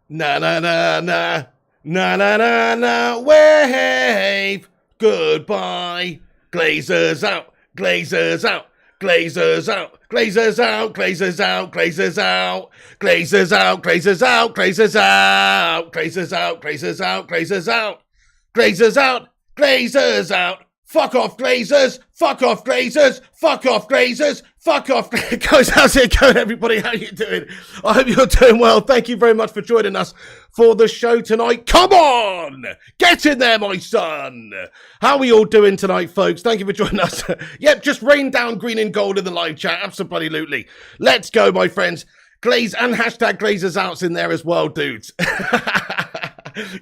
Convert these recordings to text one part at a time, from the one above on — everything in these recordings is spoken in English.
Na na na na na na na na wave. Goodbye. Glazers out. Glazers out. Glazers out. Glazers out. Glazers out. Glazers out. Glazers out. Glazers out. Glazers out. Glazers out. Glazers out. Glazers out. Glazers out. Glazers out. Fuck off, Glazers! Fuck off, Glazers! Fuck off, Glazers! Fuck off, guys! How's it going, everybody? How you doing? I hope you're doing well. Thank you very much for joining us for the show tonight. Come on! Get in there, my son! How are we all doing tonight, folks? Thank you for joining us. Yep, just rain down green and gold in the live chat. Absolutely. Let's go, my friends. Glaze and hashtag Glazers out's in there as well, dudes.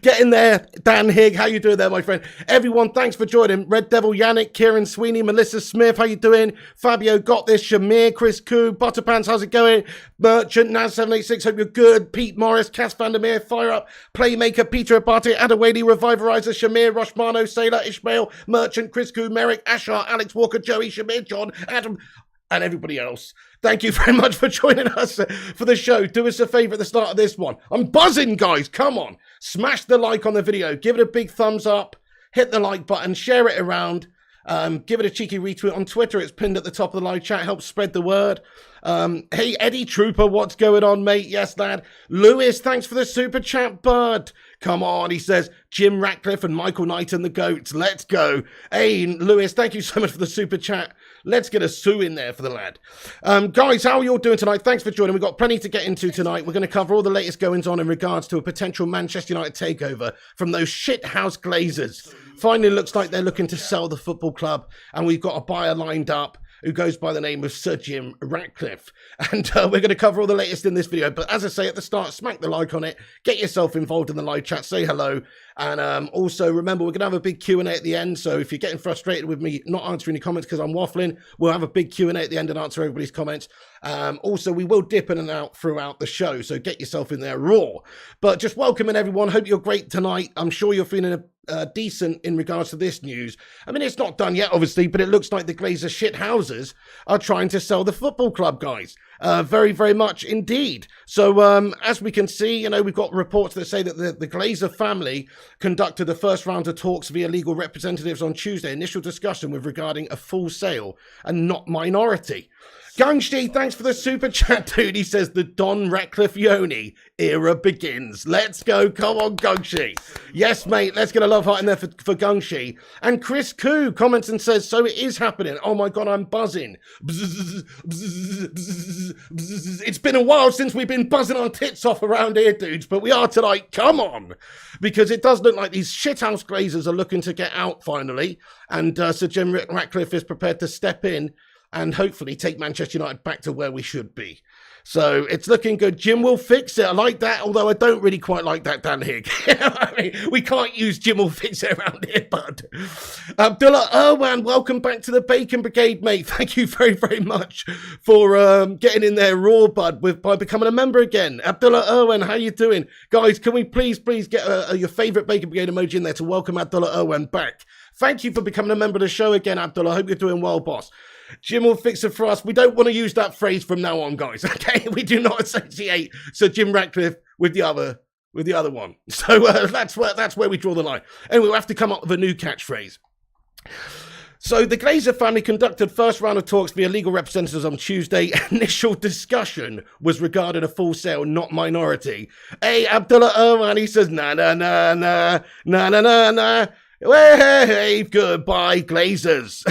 Get in there, Dan Higg. How you doing there, my friend? Everyone, thanks for joining. Red Devil, Yannick, Kieran Sweeney, Melissa Smith. How you doing? Fabio got this. Shamir, Chris Koo, Butterpants. How's it going? Merchant, Naz786. Hope you're good. Pete Morris, Cass Vandermeer, Fire Up, Playmaker, Peter Abate, Adewale, Reviverizer, Shamir, Roshmano, Sailor, Ishmael, Merchant, Chris Koo, Merrick, Ashar, Alex Walker, Joey, Shamir, John, Adam, and everybody else. Thank you very much for joining us for the show. Do us a favor at the start of this one. I'm buzzing, guys. Come on. Smash the like on the video. Give it a big thumbs up. Hit the like button. Share it around. Give it a cheeky retweet on Twitter. It's pinned at the top of the live chat. Helps spread the word. Hey, Eddie Trooper, what's going on, mate? Yes, lad. Lewis, thanks for the super chat, bud. Come on, he says, Jim Ratcliffe and Michael Knight and the GOATs. Let's go. Hey, Lewis, thank you so much for the super chat. Let's get a sue in there for the lad. Guys, how are you all doing tonight? Thanks for joining. We've got plenty to get into tonight. We're going to cover all the latest goings on in regards to a potential Manchester United takeover from those shithouse Glazers. Finally, looks like they're looking to sell the football club, and we've got a buyer lined up who goes by the name of Sir Jim Ratcliffe. And we're going to cover all the latest in this video. But as I say at the start, smack the like on it. Get yourself involved in the live chat. Say hello. And also, remember, we're going to have a big Q&A at the end. So if you're getting frustrated with me not answering your comments because I'm waffling, we'll have a big Q&A at the end and answer everybody's comments. Also, we will dip in and out throughout the show. So get yourself in there raw. But just welcoming everyone. Hope you're great tonight. I'm sure you're feeling decent in regards to this news. I mean, it's not done yet, obviously, but it looks like the Glazer shithouses are trying to sell the football club, guys. Very, very much indeed. So as we can see, you know, we've got reports that say that the Glazer family conducted the first round of talks via legal representatives on Tuesday. Initial discussion with regarding a full sale and not minority. Gangshi, thanks for the super chat, dude. He says the Don Ratcliffe Yoni era begins. Let's go. Come on, Gangshi. Yes, mate. Let's get a love heart in there for Gangshi. And Chris Koo comments and says, so it is happening. Oh my God, I'm buzzing. Bzz, bzz, bzz, bzz. It's been a while since we've been buzzing our tits off around here, dudes, but we are tonight. Come on. Because it does look like these shithouse Glazers are looking to get out finally. And Sir Jim Ratcliffe is prepared to step in and hopefully take Manchester United back to where we should be. So it's looking good. Jim will fix it. I like that, although I don't really quite like that, Dan Higg. I mean, we can't use Jim will fix it around here, bud. Abdullah Irwan, welcome back to the Bacon Brigade, mate. Thank you very, very much for getting in there raw, bud, by becoming a member again. Abdullah Irwan, how you doing? Guys, can we please get your favourite Bacon Brigade emoji in there to welcome Abdullah Irwan back? Thank you for becoming a member of the show again, Abdullah. I hope you're doing well, boss. Jim will fix it for us. We don't want to use that phrase from now on, guys. Okay, we do not associate Sir Jim Ratcliffe with the other one. So that's where we draw the line. Anyway, we'll have to come up with a new catchphrase. So the Glazer family conducted first round of talks via legal representatives on Tuesday. Initial discussion was regarding a full sale, not minority. Hey, Abdullah Irwan, he says, na na na na na na na na. Wave, goodbye, Glazers.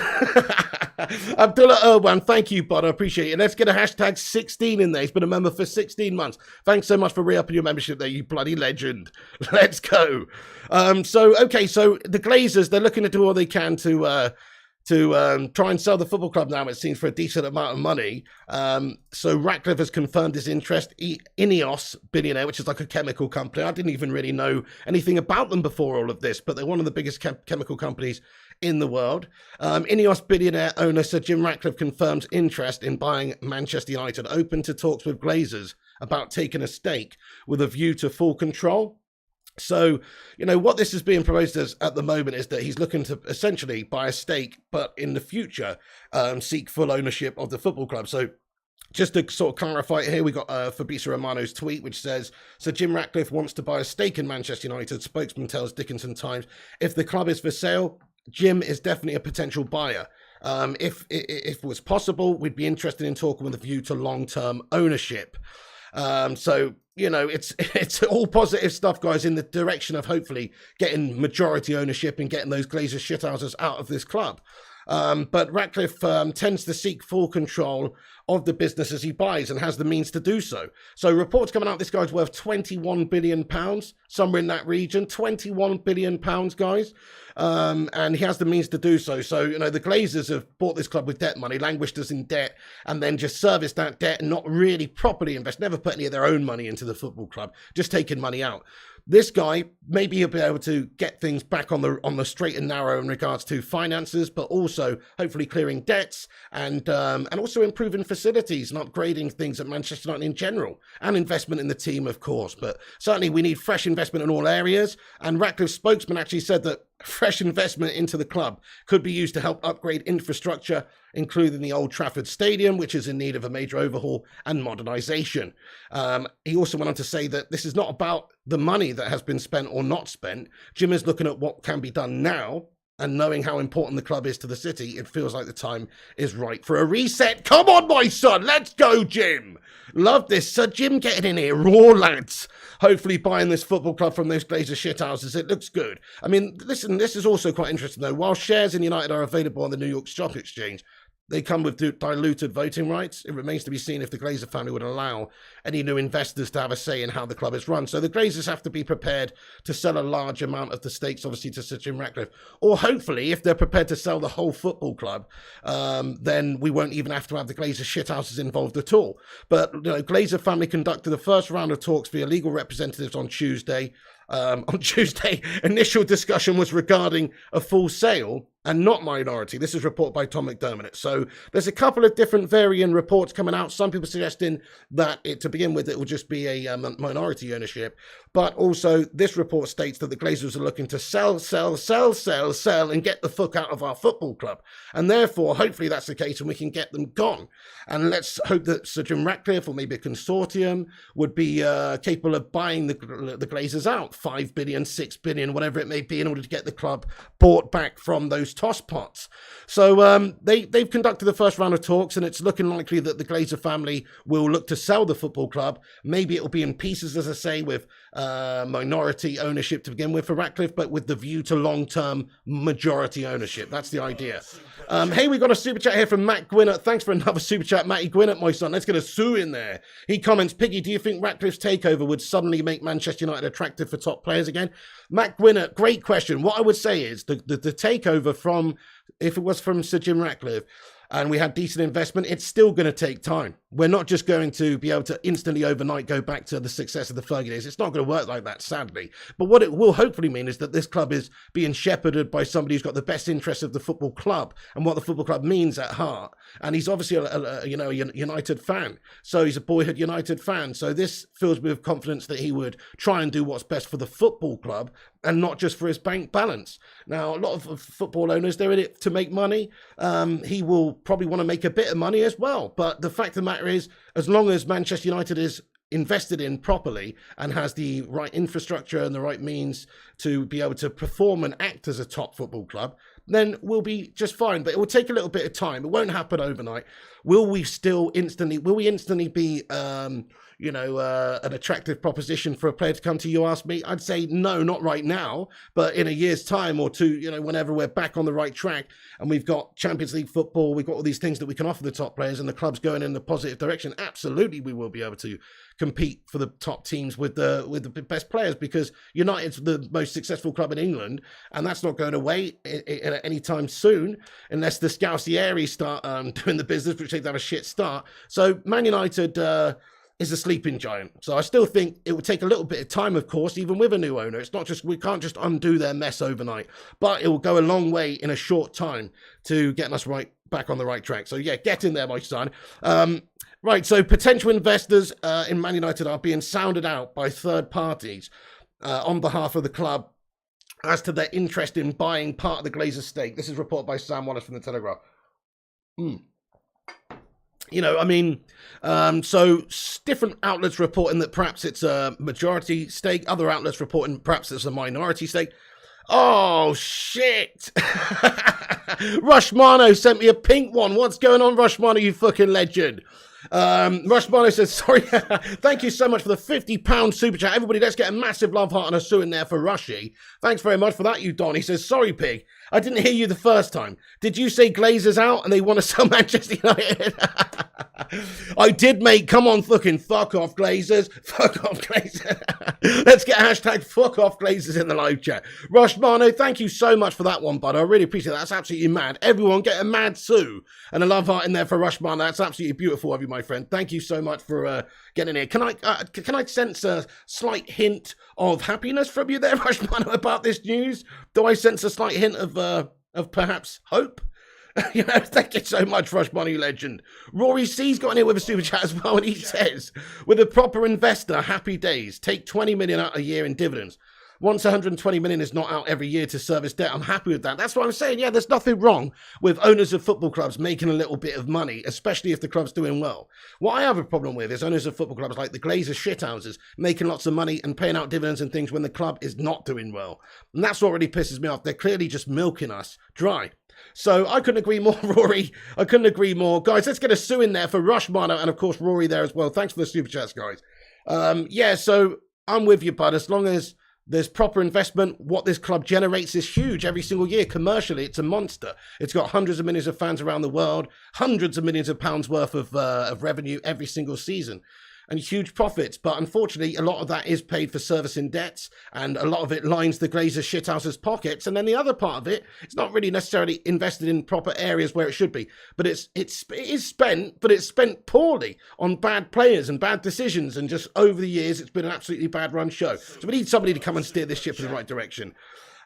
Abdullah Irwan, thank you, bud. I appreciate it. Let's get a hashtag 16 in there. He's been a member for 16 months. Thanks so much for re-upping your membership there, you bloody legend. Let's go. So the Glazers, they're looking to do all they can to try and sell the football club now, it seems, for a decent amount of money. So Ratcliffe has confirmed his interest. Ineos, Billionaire, which is like a chemical company. I didn't even really know anything about them before all of this, but they're one of the biggest chemical companies in the world. Ineos Billionaire owner Sir Jim Ratcliffe confirms interest in buying Manchester United, open to talks with Glazers about taking a stake with a view to full control. So, you know, what this is being proposed as at the moment is that he's looking to essentially buy a stake, but in the future, seek full ownership of the football club. So Just to sort of clarify here, we got Fabrizio Romano's tweet, which says, Sir Jim Ratcliffe wants to buy a stake in Manchester United. Spokesman tells Dickinson Times, if the club is for sale, Jim is definitely a potential buyer. If it was possible, we'd be interested in talking with a view to long-term ownership. So, you know, it's all positive stuff, guys, in the direction of hopefully getting majority ownership and getting those Glazers shithouses out of this club. But Ratcliffe tends to seek full control of the businesses he buys and has the means to do so. So reports coming out, this guy's worth £21 billion, somewhere in that region, £21 billion, guys. And he has the means to do so. So, you know, the Glazers have bought this club with debt money, languished us in debt, and then just serviced that debt and not really properly invest, never put any of their own money into the football club, just taking money out. This guy, maybe he'll be able to get things back on the straight and narrow in regards to finances, but also hopefully clearing debts and also improving facilities and upgrading things at Manchester United in general, and investment in the team, of course. But certainly we need fresh investment in all areas. And Ratcliffe's spokesman actually said that fresh investment into the club could be used to help upgrade infrastructure, including the Old Trafford Stadium, which is in need of a major overhaul and modernisation. He also went on to say that this is not about the money that has been spent or not spent. Jim is looking at what can be done now, and knowing how important the club is to the city, it feels like the time is right for a reset. Come on, my son, let's go, Jim. Love this. Sir Jim getting in here, raw lads. Hopefully buying this football club from those Glazer shithouses. It looks good. I mean, listen, this is also quite interesting, though. While shares in United are available on the New York Stock Exchange, they come with diluted voting rights. It remains to be seen if the Glazer family would allow any new investors to have a say in how the club is run. So the Glazers have to be prepared to sell a large amount of the stakes, obviously, to Sir Jim Ratcliffe. Or hopefully, if they're prepared to sell the whole football club, then we won't even have to have the Glazer shithouses involved at all. But, you know, Glazer family conducted the first round of talks via legal representatives on Tuesday. Initial discussion was regarding a full sale and not minority. This is reported by Tom McDermott. So there's a couple of different varying reports coming out. Some people suggesting that to begin with, it will just be a minority ownership. But also this report states that the Glazers are looking to sell, and get the fuck out of our football club. And therefore, hopefully that's the case and we can get them gone. And let's hope that Sir Jim Ratcliffe or maybe a consortium would be capable of buying the Glazers out, 5 billion, 6 billion, whatever it may be, in order to get the club bought back from those toss pots. So they've conducted the first round of talks, and it's looking likely that the Glazer family will look to sell the football club. Maybe it will be in pieces, as I say, with minority ownership to begin with for Ratcliffe, but with the view to long-term majority ownership. That's the idea. Hey, we got a super chat here from Matt Gwinnett. Thanks for another super chat, Matty Gwinnett, my son. Let's get a Sue in there. He comments, Piggy, do you think Ratcliffe's takeover would suddenly make Manchester United attractive for top players again? Matt Gwinnett, great question. What I would say is the takeover from, if it was from Sir Jim Ratcliffe, and we had decent investment, it's still going to take time. We're not just going to be able to instantly overnight go back to the success of the Fergie days. It's not going to work like that, sadly. But what it will hopefully mean is that this club is being shepherded by somebody who's got the best interests of the football club and what the football club means at heart. And he's obviously a United fan. So he's a boyhood United fan. So this fills me with confidence that he would try and do what's best for the football club and not just for his bank balance. Now, a lot of football owners, they're in it to make money. He will probably want to make a bit of money as well. But the fact of the matter is, as long as Manchester United is invested in properly and has the right infrastructure and the right means to be able to perform and act as a top football club, then we'll be just fine. But it will take a little bit of time. It won't happen overnight. Will we instantly be an attractive proposition for a player to come to, you ask me? I'd say no, not right now, but in a year's time or two, whenever we're back on the right track and we've got Champions League football, we've got all these things that we can offer the top players and the club's going in the positive direction, absolutely we will be able to compete for the top teams with the best players, because United's the most successful club in England, and that's not going away anytime soon unless the Scousieri start doing the business, which they've had a shit start. So Man United is a sleeping giant. So I still think it would take a little bit of time, of course, even with a new owner. It's not just, we can't just undo their mess overnight, but it will go a long way in a short time to getting us back on the right track. So yeah, get in there, my son. Right, so potential investors in Man United are being sounded out by third parties on behalf of the club as to their interest in buying part of the Glazers stake. This is reported by Sam Wallace from the Telegraph. You know, I mean, so different outlets reporting that perhaps it's a majority stake. Other outlets reporting perhaps it's a minority stake. Oh, shit. Rushmano sent me a pink one. What's going on, Rushmano, you fucking legend? Rushmano says, sorry, thank you so much for the £50 super chat. Everybody, let's get a massive love heart and a sue in there for Rushy. Thanks very much for that, you Don. He says, sorry, pig. I didn't hear you the first time. Did you say Glazers out and they want to sell Manchester United? I did, mate. Come on, fucking fuck off, Glazers. Fuck off, Glazers. Let's get hashtag fuck off Glazers in the live chat. Rushmano, thank you so much for that one, bud. I really appreciate that. That's absolutely mad. Everyone get a mad sue and a love heart in there for Rushmano. That's absolutely beautiful of you, my friend. Thank you so much for getting here. Can I sense a slight hint of happiness from you there, Rushmano, about this news? Do I sense a slight hint of perhaps hope? You know, thank you so much, Rushmano, you legend. Rory C's got in here with a super chat as well, and he says, with a proper investor, happy days. Take 20 million out a year in dividends. Once 120 million is not out every year to service debt, I'm happy with that. That's what I'm saying. Yeah, there's nothing wrong with owners of football clubs making a little bit of money, especially if the club's doing well. What I have a problem with is owners of football clubs like the Glazers shithouses making lots of money and paying out dividends and things when the club is not doing well. And that's what really pisses me off. They're clearly just milking us dry. So I couldn't agree more, Rory. I couldn't agree more. Guys, let's get a sue in there for Rushmano and, of course, Rory there as well. Thanks for the super chats, guys. Yeah, so I'm with you, bud. As long as there's proper investment, what this club generates is huge every single year. Commercially, it's a monster. It's got hundreds of millions of fans around the world, hundreds of millions of pounds worth of revenue every single season, and huge profits. But unfortunately, a lot of that is paid for servicing debts, and a lot of it lines the Glazers shithouses' pockets. And then the other part of it, it's not really necessarily invested in proper areas where it should be. But it is spent, but it's spent poorly on bad players and bad decisions. And just over the years, it's been an absolutely bad run show. So we need somebody to come and steer this ship in the right direction.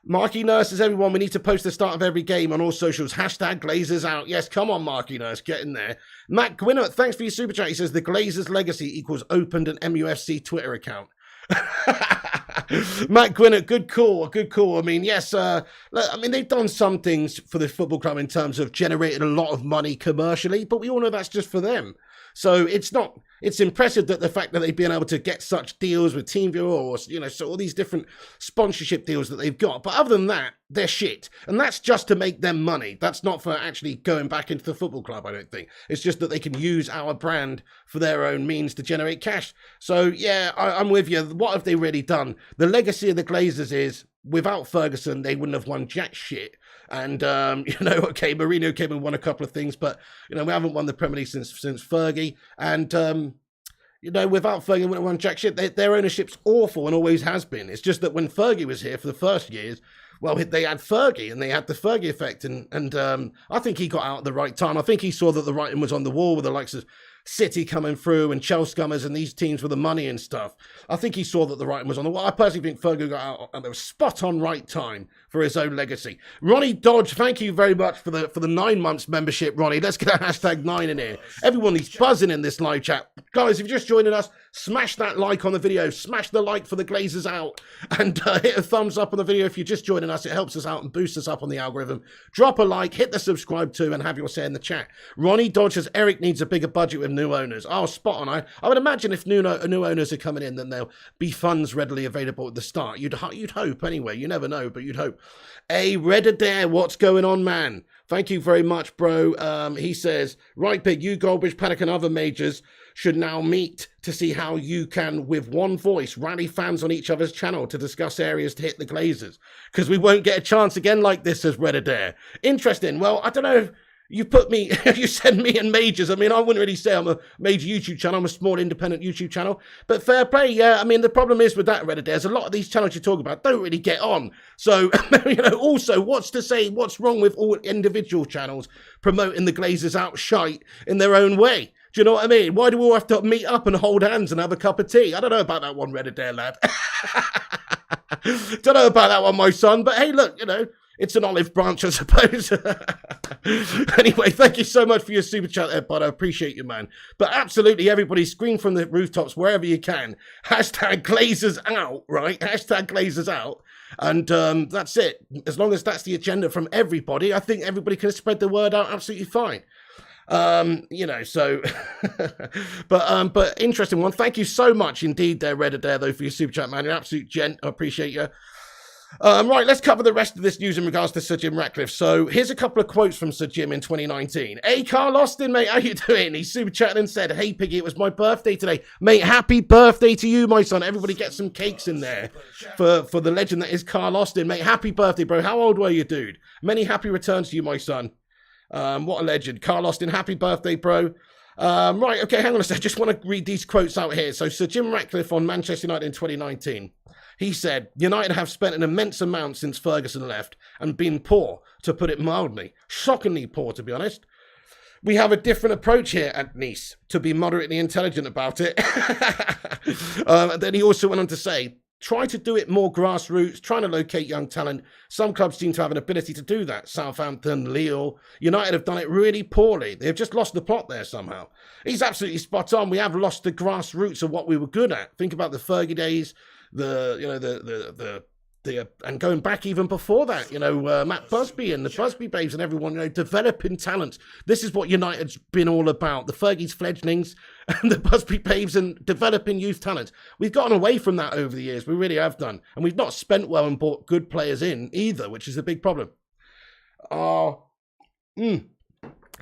Marky Nurse says, everyone, we need to post the start of every game on all socials. Hashtag Glazers out. Yes, come on, Marky Nurse, get in there. Matt Gwynner, thanks for your super chat. He says, the Glazers legacy equals opened an MUFC Twitter account. Matt Gwynner, good call, good call. I mean, yes, I mean, they've done some things for the football club in terms of generating a lot of money commercially, but we all know that's just for them. So it's impressive that the fact that they've been able to get such deals with TeamViewer or, you know, so all these different sponsorship deals that they've got. But other than that, they're shit. And that's just to make them money. That's not for actually going back into the football club, I don't think. It's just that they can use our brand for their own means to generate cash. So, yeah, I'm with you. What have they really done? The legacy of the Glazers is, without Ferguson, they wouldn't have won jack shit. And, you know, okay, Mourinho came and won a couple of things, but, you know, we haven't won the Premier League since Fergie. And, you know, without Fergie, we wouldn't have won jack shit. Their ownership's awful and always has been. It's just that when Fergie was here for the first years, well, they had Fergie and they had the Fergie effect. And I think he got out at the right time. I think he saw that the writing was on the wall with the likes of City coming through and Chelsea Scummers and these teams with the money and stuff. I think he saw that the writing was on the wall. I personally think Fergie got out at the spot on right time for his own legacy. Ronnie Dodge, thank you very much for the 9 months membership, Ronnie. Let's get a hashtag 9 in here. Everyone is buzzing in this live chat. Guys, if you're just joining us, smash that like on the video. Smash the like for the Glazers out. And hit a thumbs up on the video if you're just joining us. It helps us out and boosts us up on the algorithm. Drop a like, hit the subscribe to, and have your say in the chat. Ronnie Dodge says, Eric needs a bigger budget with new owners. Oh, spot on. I would imagine if new owners are coming in, then there'll be funds readily available at the start. You'd hope anyway. You never know, but you'd hope. Hey, Redadair, what's going on, man? Thank you very much, bro. He says, right, Pig, you, Goldbridge, Paddock, and other majors should now meet to see how you can, with one voice, rally fans on each other's channel to discuss areas to hit the Glazers. Because we won't get a chance again like this, says Redadair. Interesting. Well, I don't know if you put me, you send me and majors. I mean, I wouldn't really say I'm a major YouTube channel. I'm a small independent YouTube channel. But fair play, yeah. I mean, the problem is with that, Reddit, there's a lot of these channels you talk about don't really get on. So, you know, also, what's wrong with all individual channels promoting the Glazers out shite in their own way? Do you know what I mean? Why do we all have to meet up and hold hands and have a cup of tea? I don't know about that one, Reddit there, lad. Don't know about that one, my son. But hey, look, you know, it's an olive branch, I suppose. Anyway, thank you so much for your super chat there, bud. I appreciate you, man. But absolutely, everybody, scream from the rooftops wherever you can. Hashtag Glazers out, right? Hashtag Glazers out. And that's it. As long as that's the agenda from everybody, I think everybody can spread the word out absolutely fine. So, but interesting one. Thank you so much indeed there, Reddit there, though, for your super chat, man. You're an absolute gent. I appreciate you. Right, let's cover the rest of this news in regards to Sir Jim Ratcliffe. So here's a couple of quotes from Sir Jim in 2019. Hey, Carl Austin, mate, how you doing? He super chatted and said, hey, Piggy, it was my birthday today. Mate, happy birthday to you, my son. Everybody get some cakes in there for the legend that is Carl Austin. Mate, happy birthday, bro. How old were you, dude? Many happy returns to you, my son. What a legend. Carl Austin, happy birthday, bro. Right, okay, hang on a sec. I just want to read these quotes out here. So Sir Jim Ratcliffe on Manchester United in 2019. He said, United have spent an immense amount since Ferguson left and been poor, to put it mildly. Shockingly poor, to be honest. We have a different approach here at Nice, to be moderately intelligent about it. Then he also went on to say, try to do it more grassroots, trying to locate young talent. Some clubs seem to have an ability to do that. Southampton, Lille, United have done it really poorly. They've just lost the plot there somehow. He's absolutely spot on. We have lost the grassroots of what we were good at. Think about the Fergie days, and going back even before that, Matt Busby and the Busby Babes and everyone, developing talent. This is what United's been all about. The Fergie's fledglings and the Busby Babes and developing youth talent. We've gotten away from that over the years. We really have done. And we've not spent well and bought good players in either, which is a big problem.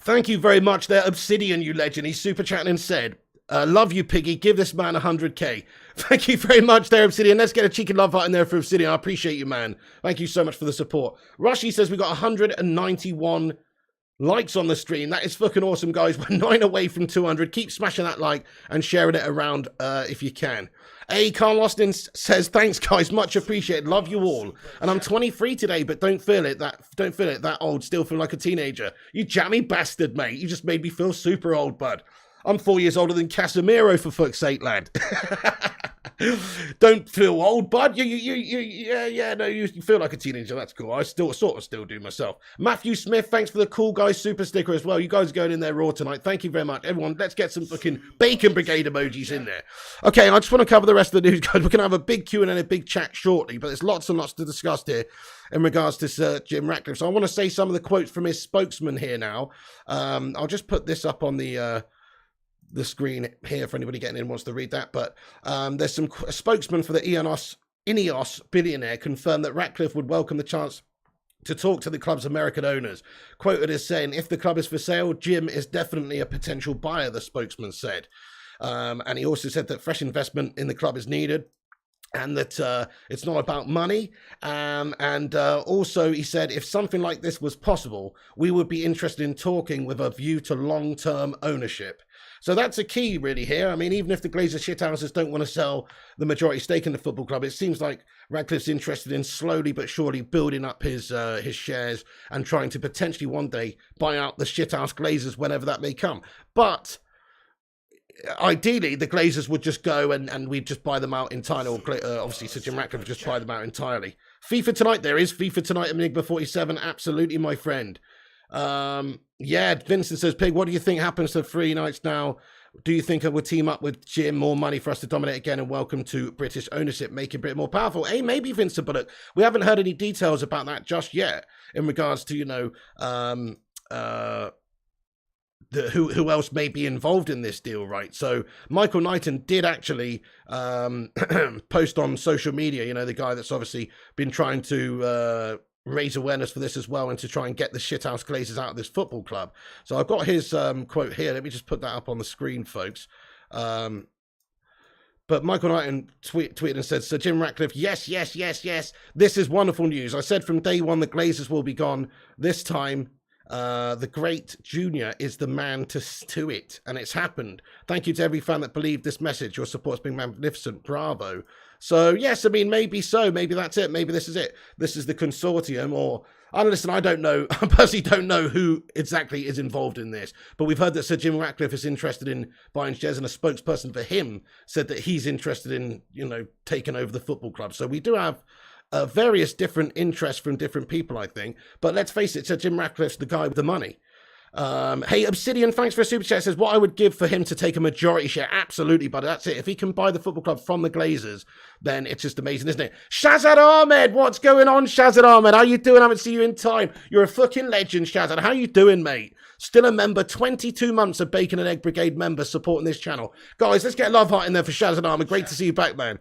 Thank you very much there, Obsidian, you legend. He's super chatting and said, love you, Piggy. Give this man 100k. Thank you very much there, Obsidian. Let's get a cheeky love heart in there for Obsidian. I appreciate you, man. Thank you so much for the support. Rushy says we got 191 likes on the stream. That is fucking awesome, guys. We're 9 away from 200. Keep smashing that like and sharing it around if you can. Hey, Carl Austin says, thanks, guys. Much appreciated. Love you all. And I'm 23 today, but don't feel it that old. Still feel like a teenager. You jammy bastard, mate. You just made me feel super old, bud. I'm 4 years older than Casemiro, for fuck's sake, lad. Don't feel old, bud. You feel like a teenager. That's cool. I sort of still do myself. Matthew Smith, thanks for the cool guys super sticker as well. You guys are going in there raw tonight. Thank you very much. Everyone, let's get some fucking Bacon Brigade emojis in there. Okay, I just want to cover the rest of the news, guys. We're going to have a big Q&A and a big chat shortly, but there's lots and lots to discuss here in regards to Sir Jim Ratcliffe. So I want to say some of the quotes from his spokesman here now. I'll just put this up on the screen here for anybody getting in wants to read that, but there's some spokesman for the Ineos Billionaire confirmed that Ratcliffe would welcome the chance to talk to the club's American owners, quoted as saying, if the club is for sale, Jim is definitely a potential buyer, the spokesman said. And he also said that fresh investment in the club is needed and that it's not about money. Also he said, if something like this was possible, we would be interested in talking with a view to long-term ownership. So that's a key really here. I mean, even if the Glazers shithouses don't want to sell the majority stake in the football club, it seems like Ratcliffe's interested in slowly but surely building up his shares and trying to potentially one day buy out the shithouse Glazers whenever that may come. But ideally, the Glazers would just go and we'd just buy them out entirely. Or obviously, Sir Jim Ratcliffe would just buy them out entirely. FIFA tonight, there is FIFA tonight at Enigma 47. Absolutely, my friend. Yeah, Vincent says, Pig, what do you think happens to 3 nights now? Do you think I would team up with Jim, more money for us to dominate again, and welcome to British ownership, making Britain more powerful? Hey, maybe, Vincent, but look, we haven't heard any details about that just yet in regards to, who else may be involved in this deal, right? So Michael Knighton did actually post on social media, the guy that's obviously been trying to raise awareness for this as well and to try and get the shithouse Glazers out of this football club. So I've got his quote here. Let me just put that up on the screen, folks. But Michael Knighton tweeted and said, Sir Jim Ratcliffe, yes. This is wonderful news. I said from day one the Glazers will be gone. This time, the great Junior is the man to it. And it's happened. Thank you to every fan that believed this message. Your support's been magnificent. Bravo. So, yes, I mean, maybe so. Maybe that's it. Maybe this is it. This is the consortium or... listen, I don't know. I personally don't know who exactly is involved in this. But we've heard that Sir Jim Ratcliffe is interested in buying shares, and a spokesperson for him said that he's interested in, taking over the football club. So we do have various different interests from different people, I think. But let's face it, Sir Jim Ratcliffe's the guy with the money. Hey, Obsidian, thanks for a super chat. Says, what I would give for him to take a majority share. Absolutely, but that's it. If he can buy the football club from the Glazers, then it's just amazing, isn't it? Shazad Ahmed, what's going on, Shazad Ahmed? How you doing? I haven't seen you in time. You're a fucking legend, Shazad. How you doing, mate? Still a member, 22 months of Bacon and Egg Brigade members supporting this channel. Guys, let's get a love heart in there for Shaz and Armour. Great to see you back, man.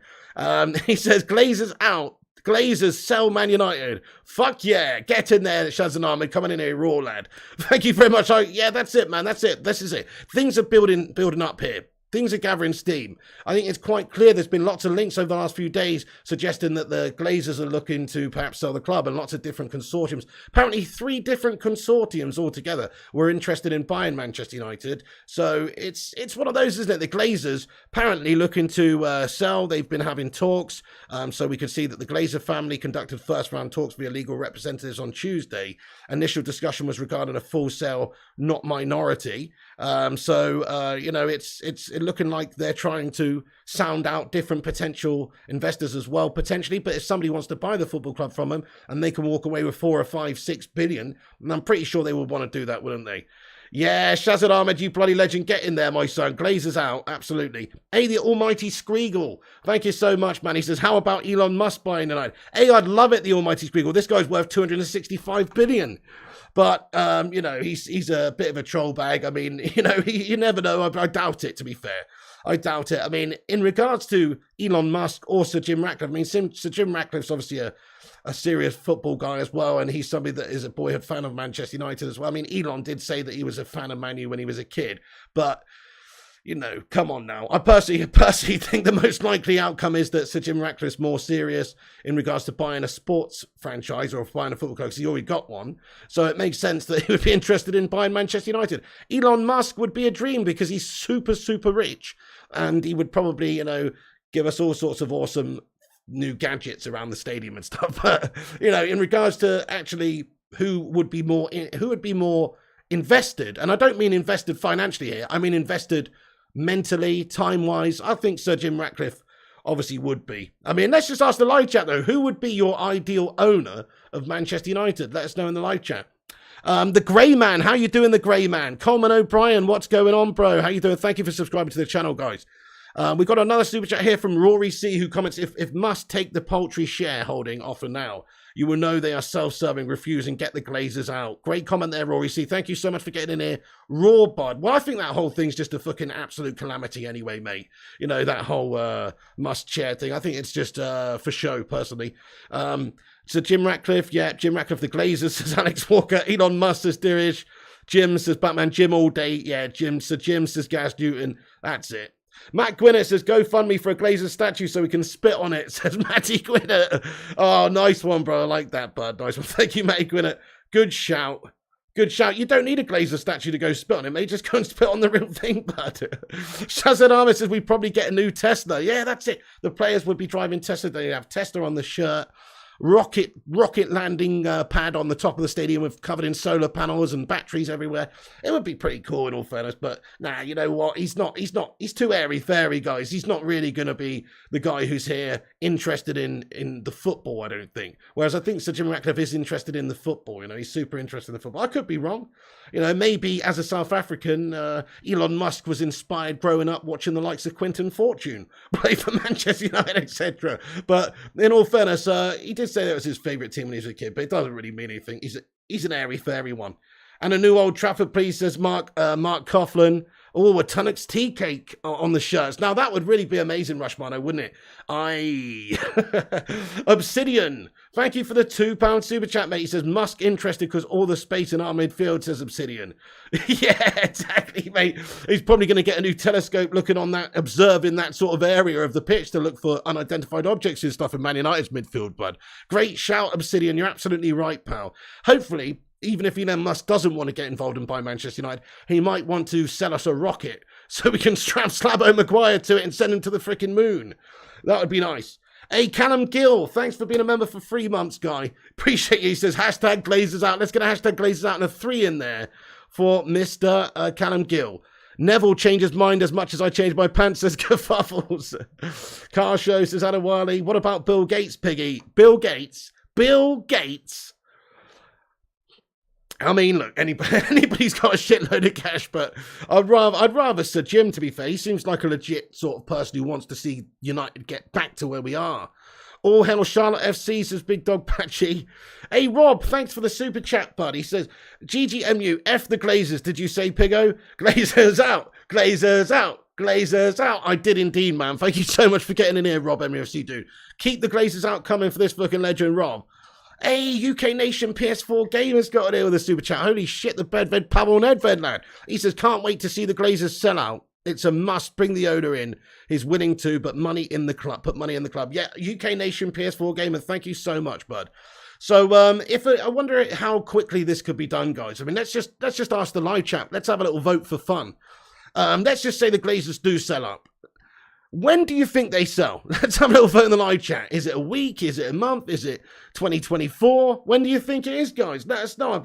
He says, Glazers out. Glazers sell Man United. Fuck yeah. Get in there, Shaz Ahmed. Coming in here, raw lad. Thank you very much. Yeah, that's it, man. That's it. This is it. Things are building up here. Things are gathering steam. I think it's quite clear there's been lots of links over the last few days suggesting that the Glazers are looking to perhaps sell the club, and lots of different consortiums. Apparently 3 different consortiums altogether were interested in buying Manchester United. So it's one of those, isn't it? The Glazers apparently looking to sell. They've been having talks. So we can see that the Glazer family conducted first round talks via legal representatives on Tuesday. Initial discussion was regarding a full sale, not minority. You know, it's looking like they're trying to sound out different potential investors as well, potentially. But if somebody wants to buy the football club from them and they can walk away with 4 or 5, 6 billion, and I'm pretty sure they would want to do that, wouldn't they? Yeah, Shazad Ahmed, you bloody legend. Get in there, my son. Glazers out. Absolutely. Hey, the almighty Screagle. Thank you so much, man. He says, how about Elon Musk buying tonight? Hey, I'd love it, the almighty Screagle. This guy's worth 265 billion. But, you know, he's a bit of a troll bag. I mean, you know, you never know. I doubt it, to be fair. I doubt it. I mean, in regards to Elon Musk or Sir Jim Ratcliffe, I mean, Sir Jim Ratcliffe's obviously a serious football guy as well, and he's somebody that is a boyhood fan of Manchester United as well. I mean, Elon did say that he was a fan of Man U when he was a kid, but, you know, come on now. I personally think the most likely outcome is that Sir Jim Ratcliffe's more serious in regards to buying a sports franchise or buying a football club, because he already got one. So it makes sense that he would be interested in buying Manchester United. Elon Musk would be a dream because he's super, super rich, and he would probably, you know, give us all sorts of awesome new gadgets around the stadium and stuff. But, you know, in regards to actually who would be more invested, and I don't mean invested financially here, I mean invested mentally, time-wise, I think Sir Jim Ratcliffe obviously would be. I mean, let's just ask the live chat, though. Who would be your ideal owner of Manchester United? Let us know in the live chat. The Grey Man, how you doing, the Grey Man? Coleman O'Brien, what's going on, bro? How you doing? Thank you for subscribing to the channel, guys. We've got another super chat here from Rory C, who comments, if Must take the poultry shareholding offer now, you will know they are self-serving, refuse and get the Glazers out. Great comment there, Rory C. Thank you so much for getting in here. Raw bud. Well, I think that whole thing's just a fucking absolute calamity anyway, mate. You know, that whole Must chair thing. I think it's just for show, personally. So Jim Ratcliffe, yeah, Jim Ratcliffe, the Glazers, says Alex Walker. Elon Musk says Dirish. Jim says Batman. Jim all day. Yeah, Jim says Gas Newton. That's it. Matt Gwinnett says, go fund me for a Glazer statue so we can spit on it, says Matty Gwinnett. Oh, nice one, bro. I like that, bud. Nice one. Thank you, Matty Gwinnett. Good shout. Good shout. You don't need a Glazer statue to go spit on it, mate. Just go and spit on the real thing, bud. Shazad Ahmed says, we probably get a new Tesla. Yeah, that's it. The players would be driving Tesla. They have Tesla on the shirt. Rocket landing pad on the top of the stadium with covered in solar panels and batteries everywhere. It would be pretty cool in all fairness, but nah, you know what? He's too airy-fairy, guys. He's not really going to be the guy who's here interested in the football, I don't think. Whereas I think Sir Jim Ratcliffe is interested in the football, you know, he's super interested in the football. I could be wrong. You know, maybe as a South African, Elon Musk was inspired growing up watching the likes of Quinton Fortune play for Manchester United, etc. But in all fairness, he did say that was his favourite team when he was a kid, but it doesn't really mean anything. He's an airy-fairy one. And a new Old Trafford, please, says Mark Coughlin. Oh, a Tunnocks tea cake on the shirts. Now, that would really be amazing, Rushmano, wouldn't it? Obsidian. Thank you for the £2 super chat, mate. He says, Musk interested because all the space in our midfield, says Obsidian. Yeah, exactly, mate. He's probably going to get a new telescope looking on that, observing that sort of area of the pitch to look for unidentified objects and stuff in Man United's midfield, bud. Great shout, Obsidian. You're absolutely right, pal. Hopefully, even if Elon Musk doesn't want to get involved in buying Manchester United, he might want to sell us a rocket so we can strap Slabo Maguire to it and send him to the frickin' moon. That would be nice. Hey, Callum Gill, thanks for being a member for 3 months, guy. Appreciate you. He says, hashtag Glazers out. Let's get a hashtag Glazers out and a 3 in there for Mr. Callum Gill. Neville changes mind as much as I change my pants, says Kerfuffles. Car Show says Adewale. What about Bill Gates, Piggy? Bill Gates? I mean, look, anybody's got a shitload of cash, but I'd rather Sir Jim, to be fair. He seems like a legit sort of person who wants to see United get back to where we are. All Hell Charlotte FC, says Big Dog Patchy. Hey, Rob, thanks for the super chat, bud. He says, GGMU, F the Glazers. Did you say, Piggo? Glazers out. Glazers out. Glazers out. I did indeed, man. Thank you so much for getting in here, Rob MUFC, dude. Keep the Glazers out coming for this fucking legend, Rob. Hey, UK Nation PS4 Gamers got in here with a super chat. Holy shit, the Bedved Pavel Nedved, lad. He says, can't wait to see the Glazers sell out. It's a must. Bring the owner in. He's willing to, but money in the club. Put money in the club. Yeah, UK Nation PS4 Gamer, thank you so much, bud. So, I wonder how quickly this could be done, guys. I mean, let's just ask the live chat. Let's have a little vote for fun. Let's just say the Glazers do sell up. When do you think they sell? Let's have a little vote in the live chat. Is it a week? Is it a month? Is it 2024? When do you think it is, guys? Let us know. I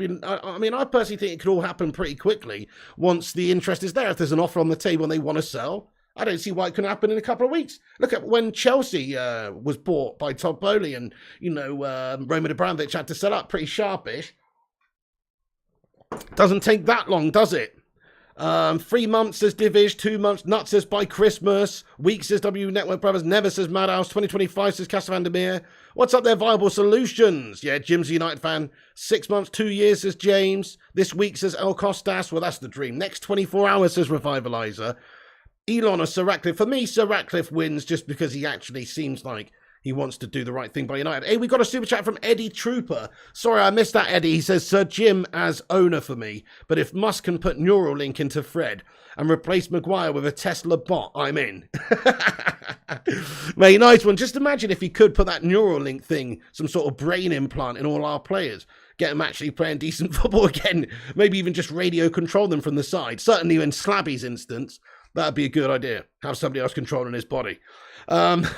personally think it could all happen pretty quickly once the interest is there. If there's an offer on the table and they want to sell, I don't see why it couldn't happen in a couple of weeks. Look at when Chelsea was bought by Todd Bowley and, Roman Abramovich had to sell up pretty sharpish. Doesn't take that long, does it? 3 months says Divish, 2 months, Nuts says by Christmas, Week says W Network Brothers, Never says Madhouse, 2025 says Casavandermeer. What's up there, Viable Solutions? Yeah, Jim's a United fan. 6 months, 2 years says James. This week says El Costas. Well, that's the dream. Next 24 hours says Revivalizer. Elon or Sir Ratcliffe. For me, Sir Ratcliffe wins just because he actually seems like he wants to do the right thing by United. Hey, we got a super chat from Eddie Trooper. Sorry, I missed that, Eddie. He says, Sir Jim as owner for me. But if Musk can put Neuralink into Fred and replace Maguire with a Tesla bot, I'm in. Mate, nice one. Just imagine if he could put that Neuralink thing, some sort of brain implant in all our players. Get them actually playing decent football again. Maybe even just radio control them from the side. Certainly in Slabby's instance, that'd be a good idea. Have somebody else controlling his body. Lots.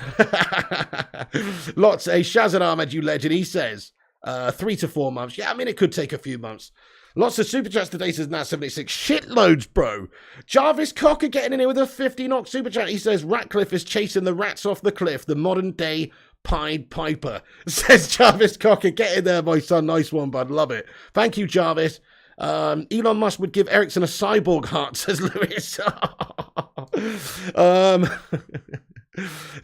Shazad Ahmed, you legend. He says 3 to 4 months. Yeah, I mean, it could take a few months. Lots of super chats today, says Nat 76. Shitloads, bro. Jarvis Cocker getting in here with a 50 knock super chat. He says Ratcliffe is chasing the rats off the cliff. The modern day Pied Piper. Says Jarvis Cocker. Get in there, my son. Nice one, bud. Love it. Thank you, Jarvis. Elon Musk would give Ericsson a cyborg heart, says Lewis.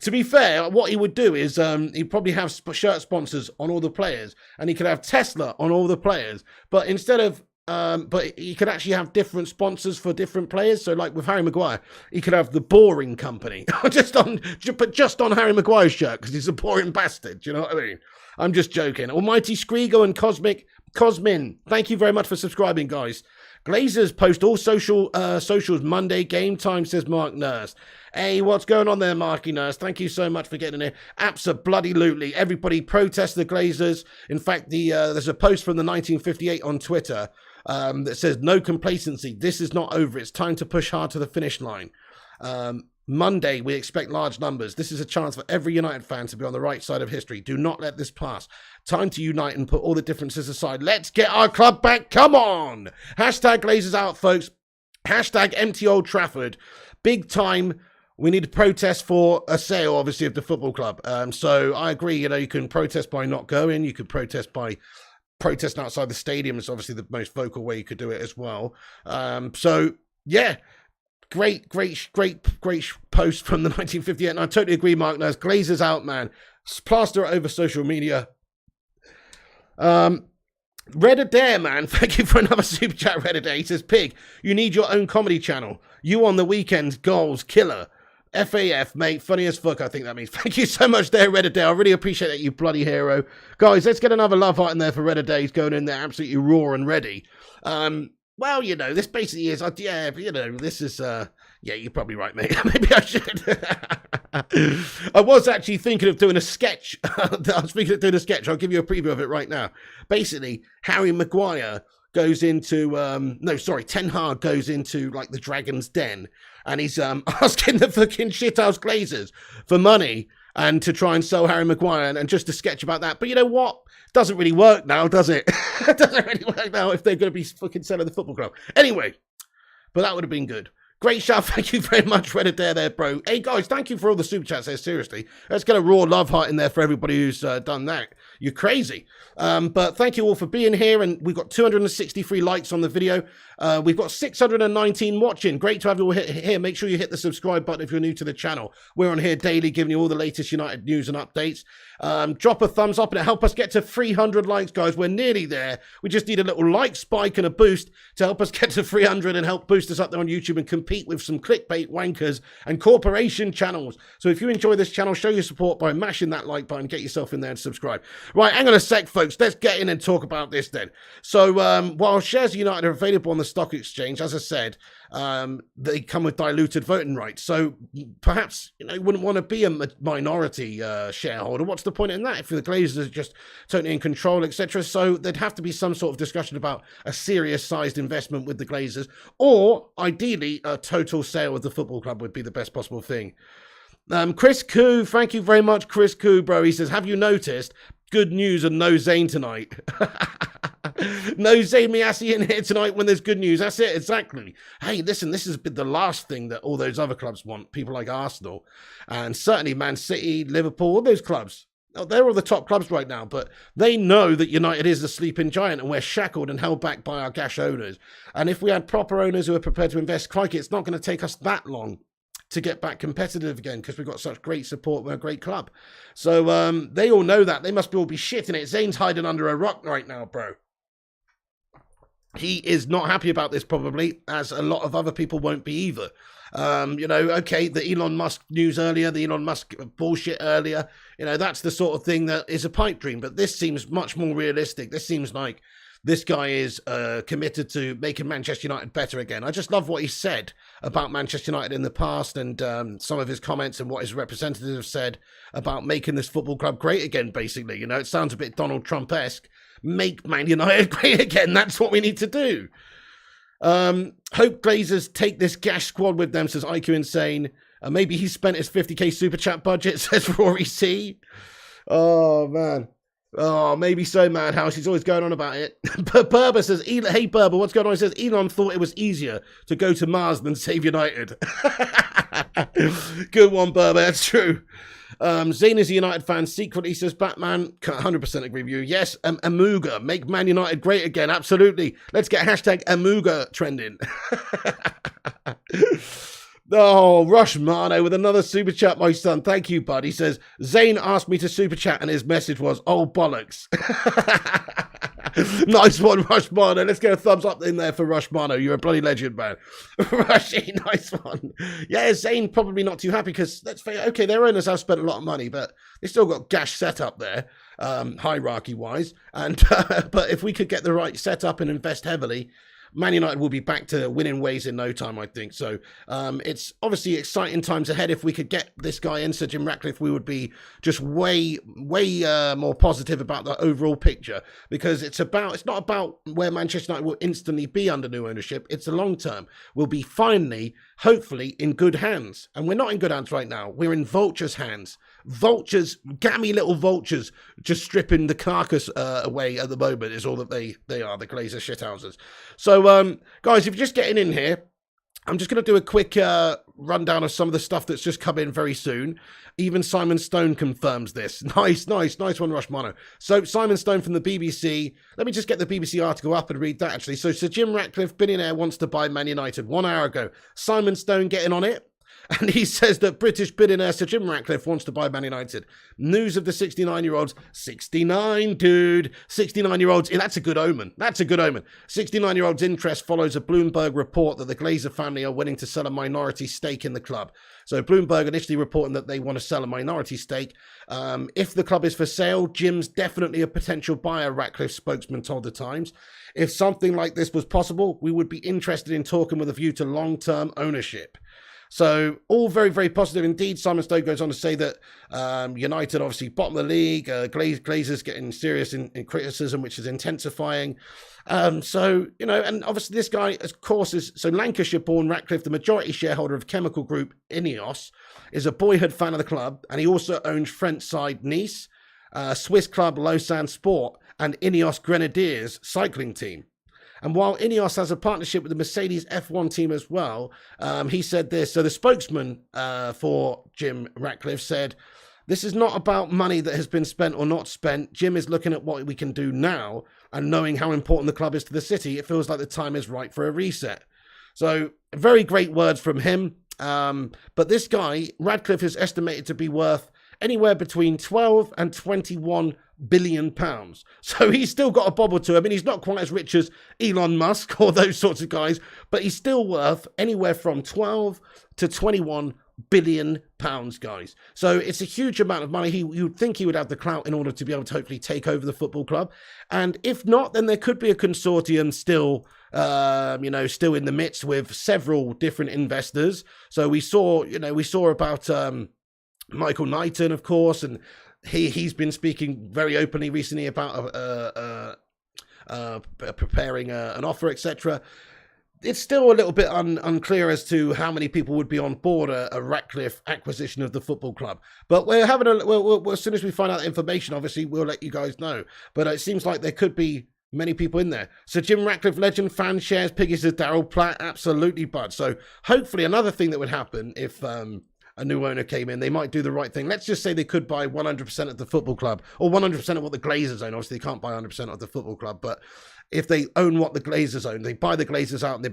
To be fair, what he would do is he'd probably have shirt sponsors on all the players, and he could have Tesla on all the players. But instead of, but he could actually have different sponsors for different players. So, like with Harry Maguire, he could have the Boring Company, just on Harry Maguire's shirt because he's a boring bastard. Do you know what I mean? I'm just joking. Almighty Skrigo and Cosmin, thank you very much for subscribing, guys. Glazers post all socials Monday game time, says Mark Nurse. Hey, what's going on there, Marky Nurse? Thank you so much for getting in here. Absolutely. Everybody protest the Glazers. In fact, there's a post from the 1958 on Twitter that says, no complacency. This is not over. It's time to push hard to the finish line. Monday, we expect large numbers. This is a chance for every United fan to be on the right side of history. Do not let this pass. Time to unite and put all the differences aside. Let's get our club back. Come on. Hashtag Glazers out, folks. Hashtag empty Old Trafford. Big time. We need to protest for a sale, obviously, of the football club. So I agree, you can protest by not going. You could protest by protesting outside the stadium. It's obviously the most vocal way you could do it as well. So, yeah. Great post from the 1958. And I totally agree, Mark Nurse. Glazers out, man. Plaster it over social media. Red Adair, man. Thank you for another super chat, Red Adair. He says, Pig, you need your own comedy channel. You on the weekends, goals, killer. FAF, mate. Funny as fuck, I think that means. Thank you so much there, Red Adair. I really appreciate that, you bloody hero. Guys, let's get another love heart in there for Red Adair. He's going in there absolutely raw and ready. Well, this basically is, this is, you're probably right, mate. Maybe I should. I was actually thinking of doing a sketch. I'll give you a preview of it right now. Basically, Harry Maguire goes into, Ten Hag goes into, like, the Dragon's Den, and he's asking the fucking shithouse Glazers for money and to try and sell Harry Maguire and just a sketch about that. But you know what? Doesn't really work now, does it? It doesn't really work now if they're going to be fucking selling the football club. Anyway, but that would have been good. Great shout. Thank you very much, Red Adair there, bro. Hey, guys, thank you for all the super chats there. Seriously. Let's get a raw love heart in there for everybody who's done that. You're crazy. But thank you all for being here. And we've got 263 likes on the video. We've got 619 watching. Great to have you all here. Make sure you hit the subscribe button if you're new to the channel. We're on here daily giving you all the latest United news and updates. Drop a thumbs up and help us get to 300 likes, guys. We're nearly there. We just need a little like spike and a boost to help us get to 300 and help boost us up there on YouTube and compete with some clickbait wankers and corporation channels. So if you enjoy this channel, show your support by mashing that like button. Get yourself in there and subscribe. Right, hang on a sec, folks. Let's get in and talk about this then. So while shares of United are available on the stock exchange, as I said, they come with diluted voting rights. So perhaps you wouldn't want to be a minority shareholder. What's the point in that if the Glazers are just totally in control, etc.? So there'd have to be some sort of discussion about a serious sized investment with the Glazers, or ideally a total sale of the football club would be the best possible thing. Chris Koo, thank you very much, Chris Koo, bro. He says, have you noticed good news and no Zayn tonight? No Zayn Miassi in here tonight when there's good news. That's it, exactly. Hey, listen, this has been the last thing that all those other clubs want. People like Arsenal and certainly Man City, Liverpool, all those clubs. They're all the top clubs right now, but they know that United is a sleeping giant and we're shackled and held back by our gash owners. And if we had proper owners who are prepared to invest, crikey, it's not going to take us that long to get back competitive again because we've got such great support. We're a great club. So they all know that. They must all be shitting it. Zayn's hiding under a rock right now, bro. He is not happy about this probably, as a lot of other people won't be either. Okay, the Elon Musk news earlier, the Elon Musk bullshit earlier, that's the sort of thing that is a pipe dream. But this seems much more realistic. This seems like this guy is committed to making Manchester United better again. I just love what he said about Manchester United in the past and some of his comments and what his representatives said about making this football club great again, basically. It sounds a bit Donald Trump-esque. Make Man United great again. That's what we need to do. Hope Glazers take this gash squad with them, says IQ Insane. Maybe he spent his 50k super chat budget, says Rory C. Oh, man. Oh, maybe so, Madhouse. He's always going on about it. Berber says, hey, Berber, what's going on? He says, Elon thought it was easier to go to Mars than save United. Good one, Berber. That's true. Zayn is a United fan. Secretly says, Batman, 100% agree with you. Yes, Amuga, make Man United great again. Absolutely. Let's get hashtag Amuga trending. Oh, Rush Mano with another super chat, my son. Thank you, bud. He says, Zayn asked me to super chat and his message was, oh, bollocks. Nice one, Rush Mano. Let's get a thumbs up in there for Rush Mano. You're a bloody legend, man. Rushy, nice one. Yeah, Zayn probably not too happy because, let's face it, okay, their owners have spent a lot of money, but they still got gash set up there, hierarchy-wise. And but if we could get the right setup and invest heavily, Man United will be back to winning ways in no time, I think. So it's obviously exciting times ahead. If we could get this guy in, Sir Jim Ratcliffe, we would be just way more positive about the overall picture, because it's not about where Manchester United will instantly be under new ownership. It's the long term. We'll be finally, hopefully, in good hands. And we're not in good hands right now. We're in vultures' hands. Vultures, gammy little vultures, just stripping the carcass away at the moment is all that they are, the Glazer shithouses. So, guys, if you're just getting in here, I'm just going to do a quick rundown of some of the stuff that's just come in very soon. Even Simon Stone confirms this. Nice one, Rush Mono. So, Simon Stone from the BBC. Let me just get the BBC article up and read that, actually. So, Sir Jim Ratcliffe, billionaire, wants to buy Man United 1 hour ago. Simon Stone getting on it. And he says that British billionaire Sir Jim Ratcliffe wants to buy Man United. News of the 69-year-olds. 69, dude. 69-year-olds. That's a good omen. That's a good omen. 69-year-olds' interest follows a Bloomberg report that the Glazer family are willing to sell a minority stake in the club. So Bloomberg initially reporting that they want to sell a minority stake. If the club is for sale, Jim's definitely a potential buyer, Ratcliffe's spokesman told The Times. If something like this was possible, we would be interested in talking with a view to long-term ownership. So all very, very positive indeed. Simon Stone goes on to say that United obviously bottom of the league. Glazers getting serious in criticism, which is intensifying. So, and obviously this guy, of course, is so Lancashire-born Ratcliffe, the majority shareholder of chemical group Ineos, is a boyhood fan of the club, and he also owns French side Nice, Swiss club Lausanne Sport, and Ineos Grenadiers cycling team. And while Ineos has a partnership with the Mercedes F1 team as well, he said this. So the spokesman for Jim Ratcliffe said, This is not about money that has been spent or not spent. Jim is looking at what we can do now, and knowing how important the club is to the city, it feels like the time is right for a reset. So, very great words from him. But this guy, Ratcliffe, is estimated to be worth anywhere between 12 and 21 billion pounds. So he's still got a bobble to him. I mean, he's not quite as rich as Elon Musk or those sorts of guys, but he's still worth anywhere from 12 to 21 billion pounds, guys. So it's a huge amount of money. You'd think he would have the clout in order to be able to hopefully take over the football club. And if not, then there could be a consortium still, still in the midst with several different investors. So we saw about Michael Knighton, of course, and he's been speaking very openly recently about preparing an offer, etc. It's still a little bit unclear as to how many people would be on board a Ratcliffe acquisition of the football club. But we're having as soon as we find out the information, obviously, we'll let you guys know. But it seems like there could be many people in there. So Jim Ratcliffe, legend, fan shares, Piggy says Daryl Platt, absolutely, bud. So hopefully another thing that would happen if a new owner came in, they might do the right thing. Let's just say they could buy 100% of the football club, or 100% of what the Glazers own. Obviously, they can't buy 100% of the football club, but if they own what the Glazers own, they buy the Glazers out and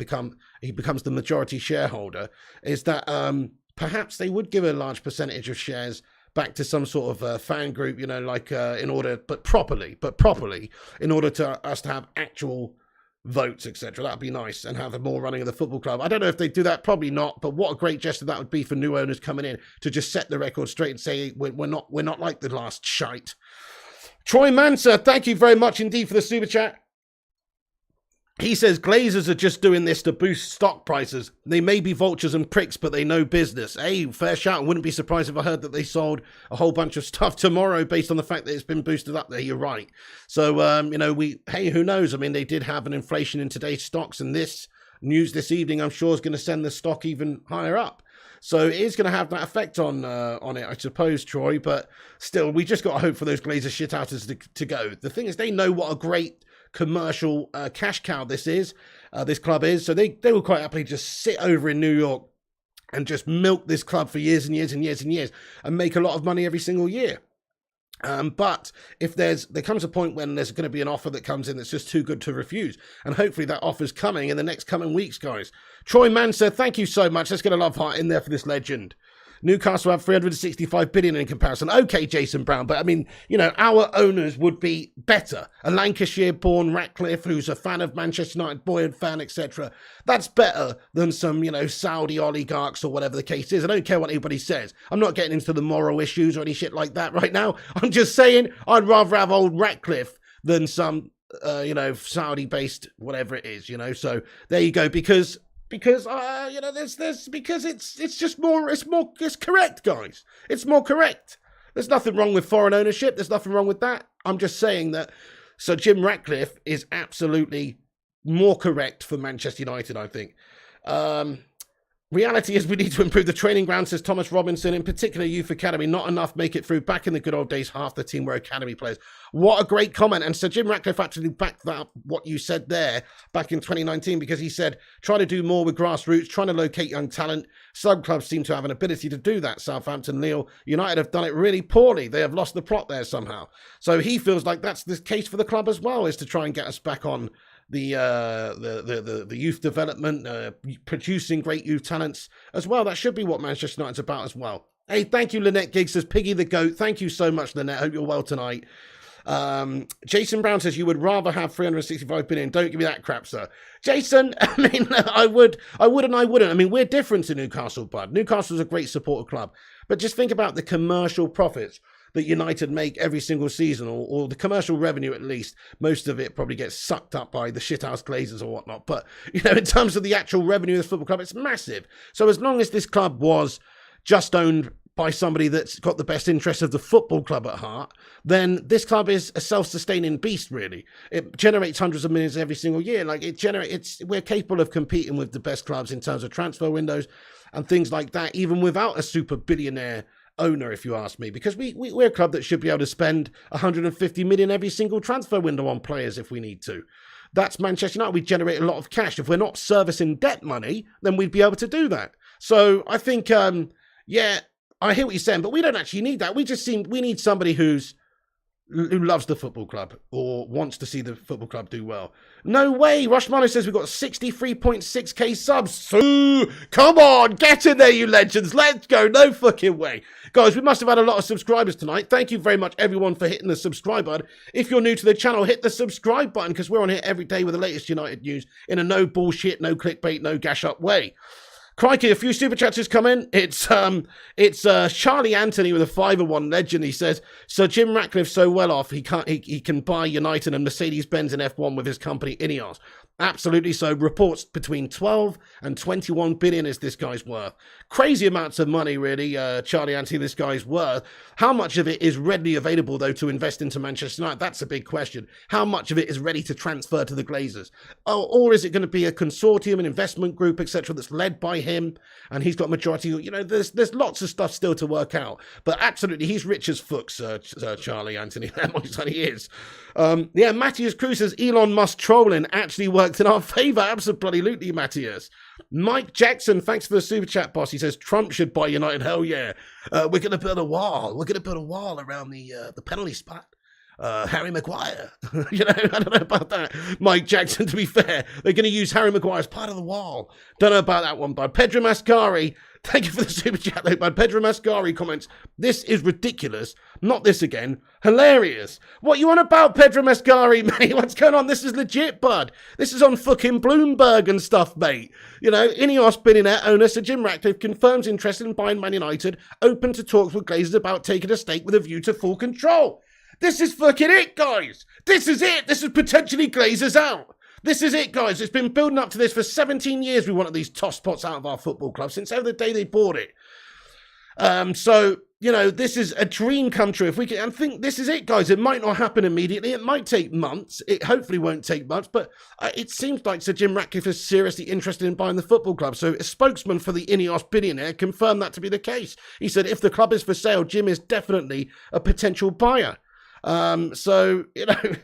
he becomes the majority shareholder, is that perhaps they would give a large percentage of shares back to some sort of fan group, properly, in order to us to have actual votes, etc. That'd be nice, and have more running of the football club. I don't know if they do that, probably not, but what a great gesture that would be for new owners coming in to just set the record straight and say we're not like the last shite. Troy Manser, thank you very much indeed for the super chat. He says Glazers are just doing this to boost stock prices. They may be vultures and pricks, but they know business. Hey, fair shout. I wouldn't be surprised if I heard that they sold a whole bunch of stuff tomorrow based on the fact that it's been boosted up there. You're right. So, who knows? I mean, they did have an inflation in today's stocks, and this news this evening, I'm sure, is going to send the stock even higher up. So it is going to have that effect on it, I suppose, Troy. But still, we just got to hope for those Glazer shitouters to go. The thing is, they know what a great commercial cash cow this club is, so they will quite happily just sit over in New York and just milk this club for years and years and years and years and make a lot of money every single year. But if there comes a point when there's going to be an offer that comes in that's just too good to refuse, and hopefully that offer's coming in the next coming weeks, guys. Troy Manser, thank you so much. Let's get a love heart in there for this legend. Newcastle have 365 billion in comparison. Okay, Jason Brown, but I mean, our owners would be better. A Lancashire-born Ratcliffe who's a fan of Manchester United, Boyd fan, etc. That's better than some, Saudi oligarchs or whatever the case is. I don't care what anybody says. I'm not getting into the moral issues or any shit like that right now. I'm just saying I'd rather have old Ratcliffe than some, Saudi-based whatever it is, So there you go, because it's correct, guys. It's more correct. There's nothing wrong with foreign ownership. There's nothing wrong with that. I'm just saying that Sir Jim Ratcliffe is absolutely more correct for Manchester United, I think. Reality is we need to improve the training ground, says Thomas Robinson, in particular youth academy. Not enough make it through. Back in the good old days, half the team were academy players. What a great comment. And Sir Jim Ratcliffe actually backed that up, what you said there back in 2019, because he said, try to do more with grassroots, trying to locate young talent. Some clubs seem to have an ability to do that. Southampton, Lille, United have done it really poorly. They have lost the plot there somehow. So he feels like that's the case for the club as well, is to try and get us back on the youth development, producing great youth talents as well. That should be what Manchester United's about as well. Hey, thank you, Lynette Giggs, says Piggy the Goat. Thank you so much, Lynette. Hope you're well tonight. Jason Brown says you would rather have 365 billion. Don't give me that crap, sir. Jason, I mean, I would and I wouldn't. I mean, we're different to Newcastle, bud. Newcastle's a great supporter club. But just think about the commercial profits that United make every single season, or the commercial revenue at least. Most of it probably gets sucked up by the shithouse Glazers or whatnot. But, in terms of the actual revenue of the football club, it's massive. So as long as this club was just owned by somebody that's got the best interest of the football club at heart, then this club is a self-sustaining beast, really. It generates hundreds of millions every single year. We're capable of competing with the best clubs in terms of transfer windows and things like that, even without a super billionaire owner, if you ask me, because we're a club that should be able to spend 150 million every single transfer window on players if we need to. That's Manchester United. We generate a lot of cash. If we're not servicing debt money, then we'd be able to do that. So I think, I I hear what you're saying, but we don't actually need that. We need somebody who loves the football club or wants to see the football club do well. No way. Rushmano says we've got 63.6k subs. So, come on, get in there, you legends. Let's go. No fucking way. Guys, we must have had a lot of subscribers tonight. Thank you very much, everyone, for hitting the subscribe button. If you're new to the channel, hit the subscribe button because we're on here every day with the latest United news in a no bullshit, no clickbait, no gash up way. Crikey, a few super chats has come in. It's Charlie Anthony with a 501 legend. He says, Sir Jim Ratcliffe so well off he can buy United and Mercedes-Benz in F1 with his company Ineos. Absolutely so. Reports between 12 and 21 billion is this guy's worth. Crazy amounts of money, really, Charlie Anthony, this guy's worth. How much of it is readily available, though, to invest into Manchester United? That's a big question. How much of it is ready to transfer to the Glazers? Or is it going to be a consortium, an investment group, etc., that's led by him, and he's got majority? You know, there's lots of stuff still to work out. But absolutely, he's rich as fuck, Sir Charlie Anthony. He is. Yeah, Matthias Cruz says Elon Musk trolling actually worked in our favour. Absolutely, Matthias. Mike Jackson, thanks for the super chat, boss. He says Trump should buy United. Hell yeah. We're going to build a wall. We're going to build a wall around the penalty spot. Harry Maguire. You know, I don't know about that. Mike Jackson, to be fair, they're going to use Harry Maguire as part of the wall. Don't know about that one, bud. Pedro Mascari, thank you for the super chat, though, bud. Pedro Mascari comments, this is ridiculous. Not this again. Hilarious. What you on about, Pedro Mascari, mate? What's going on? This is legit, bud. This is on fucking Bloomberg and stuff, mate. You know, Ineos billionaire owner Sir Jim Ratcliffe confirms interest in buying Man United, open to talks with Glazers about taking a stake with a view to full control. This is fucking it, guys. This is it. This is potentially Glazers out. This is it, guys. It's been building up to this for 17 years. We wanted these tosspots out of our football club since ever the day they bought it. So, you know, this is a dream come true. If we can, I think this is it, guys. It might not happen immediately. It might take months. It hopefully won't take months. But it seems like Sir Jim Ratcliffe is seriously interested in buying the football club. So a spokesman for the Ineos billionaire confirmed that to be the case. He said, if the club is for sale, Jim is definitely a potential buyer. So, you know,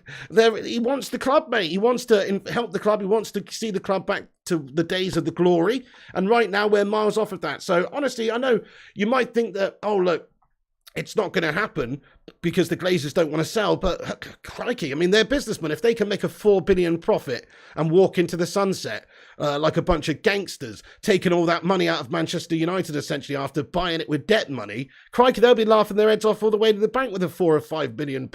he wants the club, mate. He wants to help the club. He wants to see the club back to the days of the glory. And right now we're miles off of that. So honestly, I know you might think that, oh, look, it's not going to happen because the Glazers don't want to sell, but crikey, I mean, they're businessmen. If they can make a 4 billion profit and walk into the sunset like a bunch of gangsters, taking all that money out of Manchester United, essentially, after buying it with debt money, crikey, they'll be laughing their heads off all the way to the bank with a £4 or £5 billion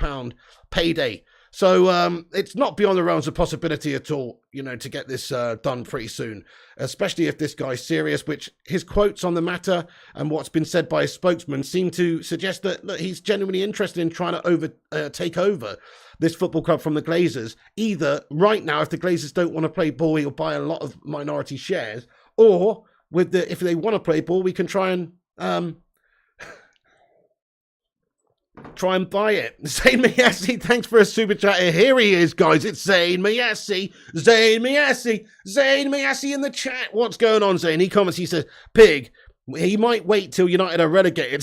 payday. So it's not beyond the realms of possibility at all, you know, to get this done pretty soon, especially if this guy's serious, which his quotes on the matter and what's been said by his spokesman seem to suggest that look, he's genuinely interested in trying to take over this football club from the Glazers. Either right now, if the Glazers don't want to play ball, he'll buy a lot of minority shares, or if they want to play ball, we can try and buy it. Zayn Mayassi, thanks for a super chat. Here he is, guys. It's Zayn Mayassi. Zayn Mayassi. Zayn Mayassi in the chat. What's going on, Zayn? He comments, he says, Pig, he might wait till United are relegated.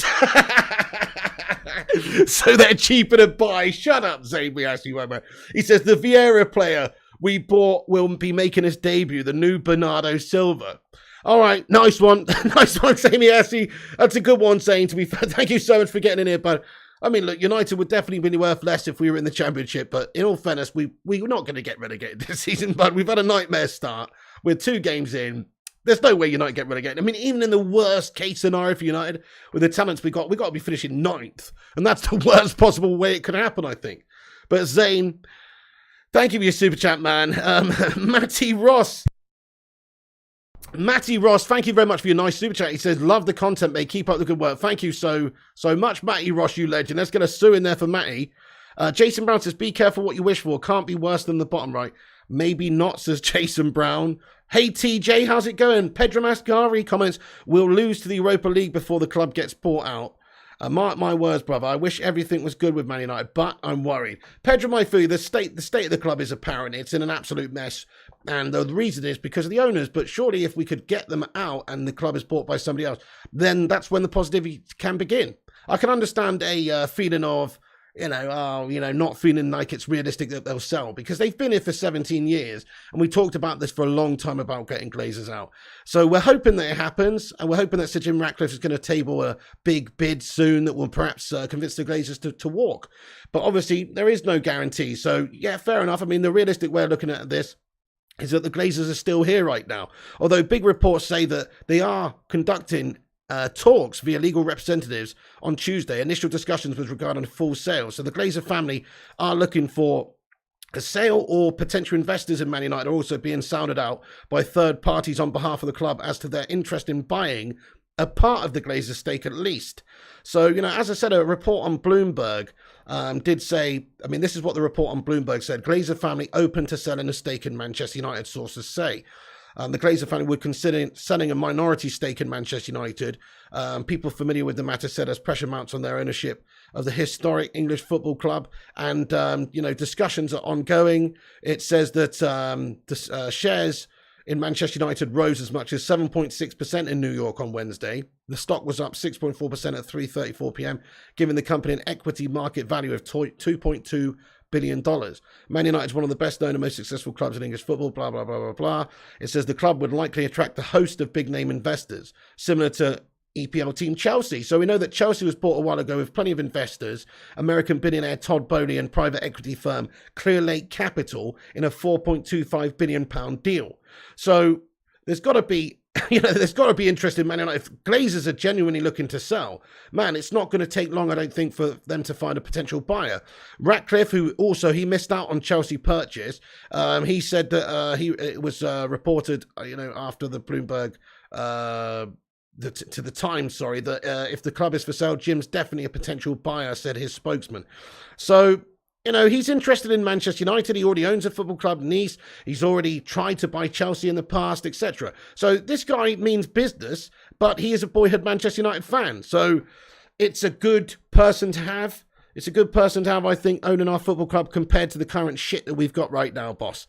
So they're cheaper to buy. Shut up, Zayn Mayassi. He says, the Vieira player we bought will be making his debut, the new Bernardo Silva. All right, nice one. Nice one, Zayn Mayassi. That's a good one, Zayn, to be fair. Thank you so much for getting in here, bud. I mean, look, United would definitely be worth less if we were in the Championship, but in all fairness, we're not going to get relegated this season, but we've had a nightmare start. We're 2 games in. There's no way United get relegated. I mean, even in the worst case scenario for United, with the talents we got to be finishing 9th, and that's the worst possible way it could happen, I think. But Zayn, thank you for your super chat, man. Matty Ross, thank you very much for your nice super chat. He says, love the content, mate. Keep up the good work. Thank you so much, Matty Ross, you legend. Let's get a sue in there for Matty. Jason Brown says, be careful what you wish for. Can't be worse than the bottom right. Maybe not, says Jason Brown. Hey, TJ, how's it going? Pedro Mascari comments, we'll lose to the Europa League before the club gets bought out. Mark my words, brother. I wish everything was good with Man United, but I'm worried. Pedro Maifu, the state of the club is apparent. It's in an absolute mess. And the reason is because of the owners. But surely if we could get them out and the club is bought by somebody else, then that's when the positivity can begin. I can understand a feeling of, not feeling like it's realistic that they'll sell, because they've been here for 17 years. And we talked about this for a long time about getting Glazers out. So we're hoping that it happens. And we're hoping that Sir Jim Ratcliffe is going to table a big bid soon that will perhaps convince the Glazers to walk. But obviously, there is no guarantee. So, yeah, fair enough. I mean, the realistic way of looking at this is that the Glazers are still here right now. Although big reports say that they are conducting talks via legal representatives on Tuesday. Initial discussions was regarding a full sale. So the Glazer family are looking for a sale, or potential investors in Man United are also being sounded out by third parties on behalf of the club as to their interest in buying a part of the Glazers stake at least. So, as I said, a report on Bloomberg did say, this is what the report on Bloomberg said: Glazer family open to selling a stake in Manchester United, sources say. The Glazer family would consider selling a minority stake in Manchester United. People familiar with the matter said as pressure mounts on their ownership of the historic English football club. And, discussions are ongoing. It says that the shares in Manchester United rose as much as 7.6% in New York on Wednesday. The stock was up 6.4% at 3:34 p.m., giving the company an equity market value of $2.2 billion. Man United is one of the best known and most successful clubs in English football, blah, blah, blah, blah, blah. It says the club would likely attract a host of big-name investors, similar to EPL team Chelsea. So we know that Chelsea was bought a while ago with plenty of investors, American billionaire Todd Bowley and private equity firm Clear Lake Capital in a £4.25 billion deal. So there's got to be there's got to be interest in Man United. If Glazers are genuinely looking to sell, man, it's not going to take long, I don't think, for them to find a potential buyer. Ratcliffe, who also, he missed out on Chelsea purchase, he said that it was reported, after the Bloomberg, to the Times, that if the club is for sale, Jim's definitely a potential buyer, said his spokesman. So, he's interested in Manchester United. He already owns a football club, Nice. He's already tried to buy Chelsea in the past, etc. So this guy means business, but he is a boyhood Manchester United fan. So it's a good person to have. It's a good person to have, I think, owning our football club compared to the current shit that we've got right now, boss.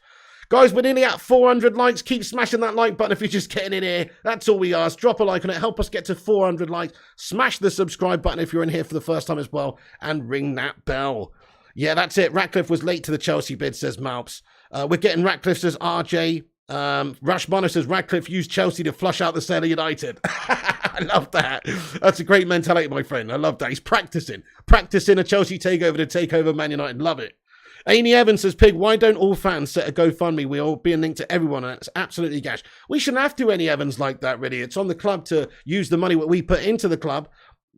Guys, we're nearly at 400 likes. Keep smashing that like button if you're just getting in here. That's all we ask. Drop a like on it. Help us get to 400 likes. Smash the subscribe button if you're in here for the first time as well. And ring that bell. Yeah, that's it. Ratcliffe was late to the Chelsea bid, says Malps. We're getting Ratcliffe, says RJ. Rushmono says Ratcliffe used Chelsea to flush out the sale of United. I love that. That's a great mentality, my friend. I love that. He's practicing a Chelsea takeover to take over Man United. Love it. Amy Evans says, Pig, why don't all fans set a GoFundMe? We're all being linked to everyone, and it's absolutely gash. We shouldn't have to, any Evans, like that, really. It's on the club to use the money that we put into the club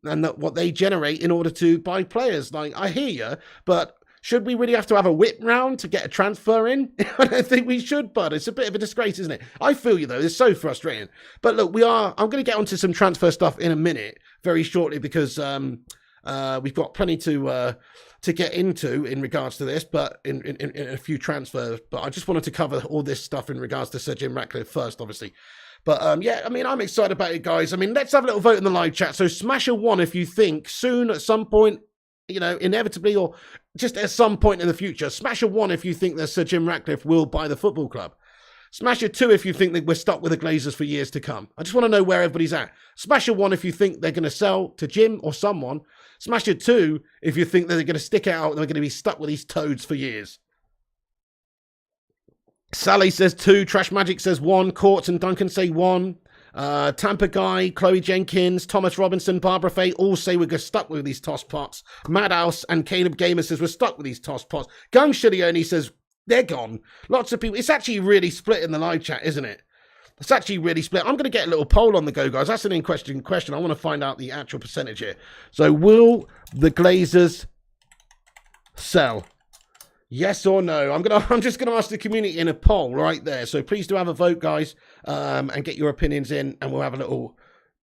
and what they generate in order to buy players. Like, I hear you, but should we really have to have a whip round to get a transfer in? I don't think we should, bud. It's a bit of a disgrace, isn't it? I feel you, though. It's so frustrating. But look, I'm going to get onto some transfer stuff in a minute, very shortly, because we've got plenty to get into in regards to this, but in a few transfers. But I just wanted to cover all this stuff in regards to Sir Jim Ratcliffe first, obviously. But I'm excited about it, guys. Let's have a little vote in the live chat. So smash a 1 if you think soon, at some point, inevitably, or just at some point in the future. Smash a 1 if you think that Sir Jim Ratcliffe will buy the football club. Smash a 2 if you think that we're stuck with the Glazers for years to come. I just want to know where everybody's at. Smash a 1 if you think they're going to sell to Jim or someone. Smash a 2 if you think that they're going to stick it out and they're going to be stuck with these toads for years. Sally says 2. Trash Magic says 1. Courts and Duncan say 1. Tampa Guy, Chloe Jenkins, Thomas Robinson, Barbara Faye all say we're stuck with these toss pots. Madhouse and Caleb Gamer says we're stuck with these toss pots. Gung Shilioni says they're gone. Lots of people. It's actually really split in the live chat, isn't it? It's actually really split. I'm going to get a little poll on the go, guys. That's an interesting question. I want to find out the actual percentage here. So will the Glazers sell? Yes or no? I'm just gonna ask the community in a poll right there. So please do have a vote, guys, and get your opinions in, and we'll have a little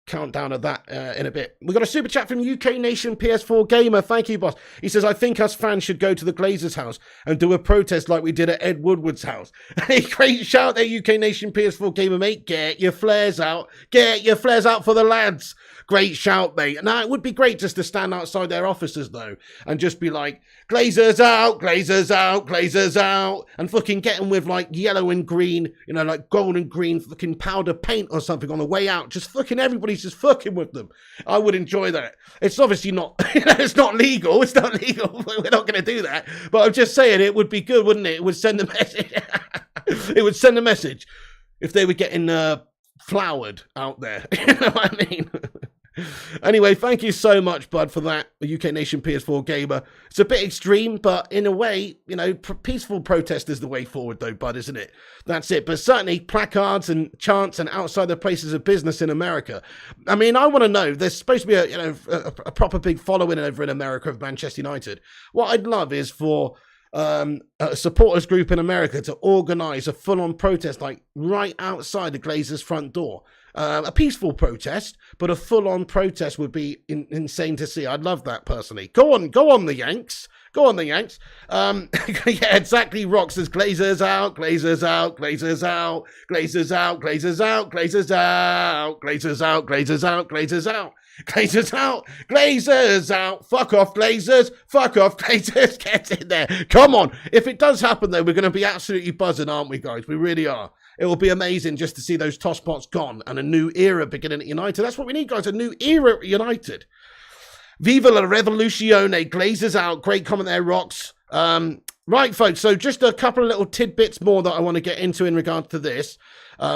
countdown of that in a bit. We've got a super chat from UK Nation PS4 Gamer. Thank you, boss. He says, I think us fans should go to the Glazers' house and do a protest like we did at Ed Woodward's house. Hey, great shout there, UK Nation PS4 Gamer, mate. Get your flares out. Get your flares out for the lads. Great shout, mate. Now, it would be great just to stand outside their offices, though, and just be like, Glazers out, Glazers out, Glazers out, and fucking get them with, like, yellow and green, you know, like gold and green fucking powder paint or something on the way out. Just fucking everybody's just fucking with them. I would enjoy that. It's obviously not, it's not legal. It's not legal. We're not going to do that. But I'm just saying it would be good, wouldn't it? It would send a message. It would send a message if they were getting flowered out there. You know what I mean? Anyway, thank you so much, bud, for that, UK Nation PS4 Gamer. It's a bit extreme, but in a way, you know, peaceful protest is the way forward, though, bud, isn't it? That's it. But certainly placards and chants and outside the places of business in America. I mean, I want to know, there's supposed to be a proper big following over in America of Manchester United. What I'd love is for a supporters group in America to organise a full-on protest, like right outside the Glazers' front door. A peaceful protest, but a full-on protest would be insane to see. I'd love that personally. Go on, the Yanks. Go on, the Yanks. Yeah, exactly. Rock says Glazers out, Glazers out, Glazers out, Glazers out, Glazers out, Glazers out, Glazers out, Glazers out, Glazers out. Glazers out, Glazers out, fuck off Glazers, get in there. Come on, if it does happen though, we're going to be absolutely buzzing, aren't we guys? We really are. It will be amazing just to see those tosspots gone and a new era beginning at United. That's what we need, guys, a new era at United. Viva la revoluzione, Glazers out, great comment there, Rocks. Right, folks, so just a couple of little tidbits more that I want to get into in regards to this.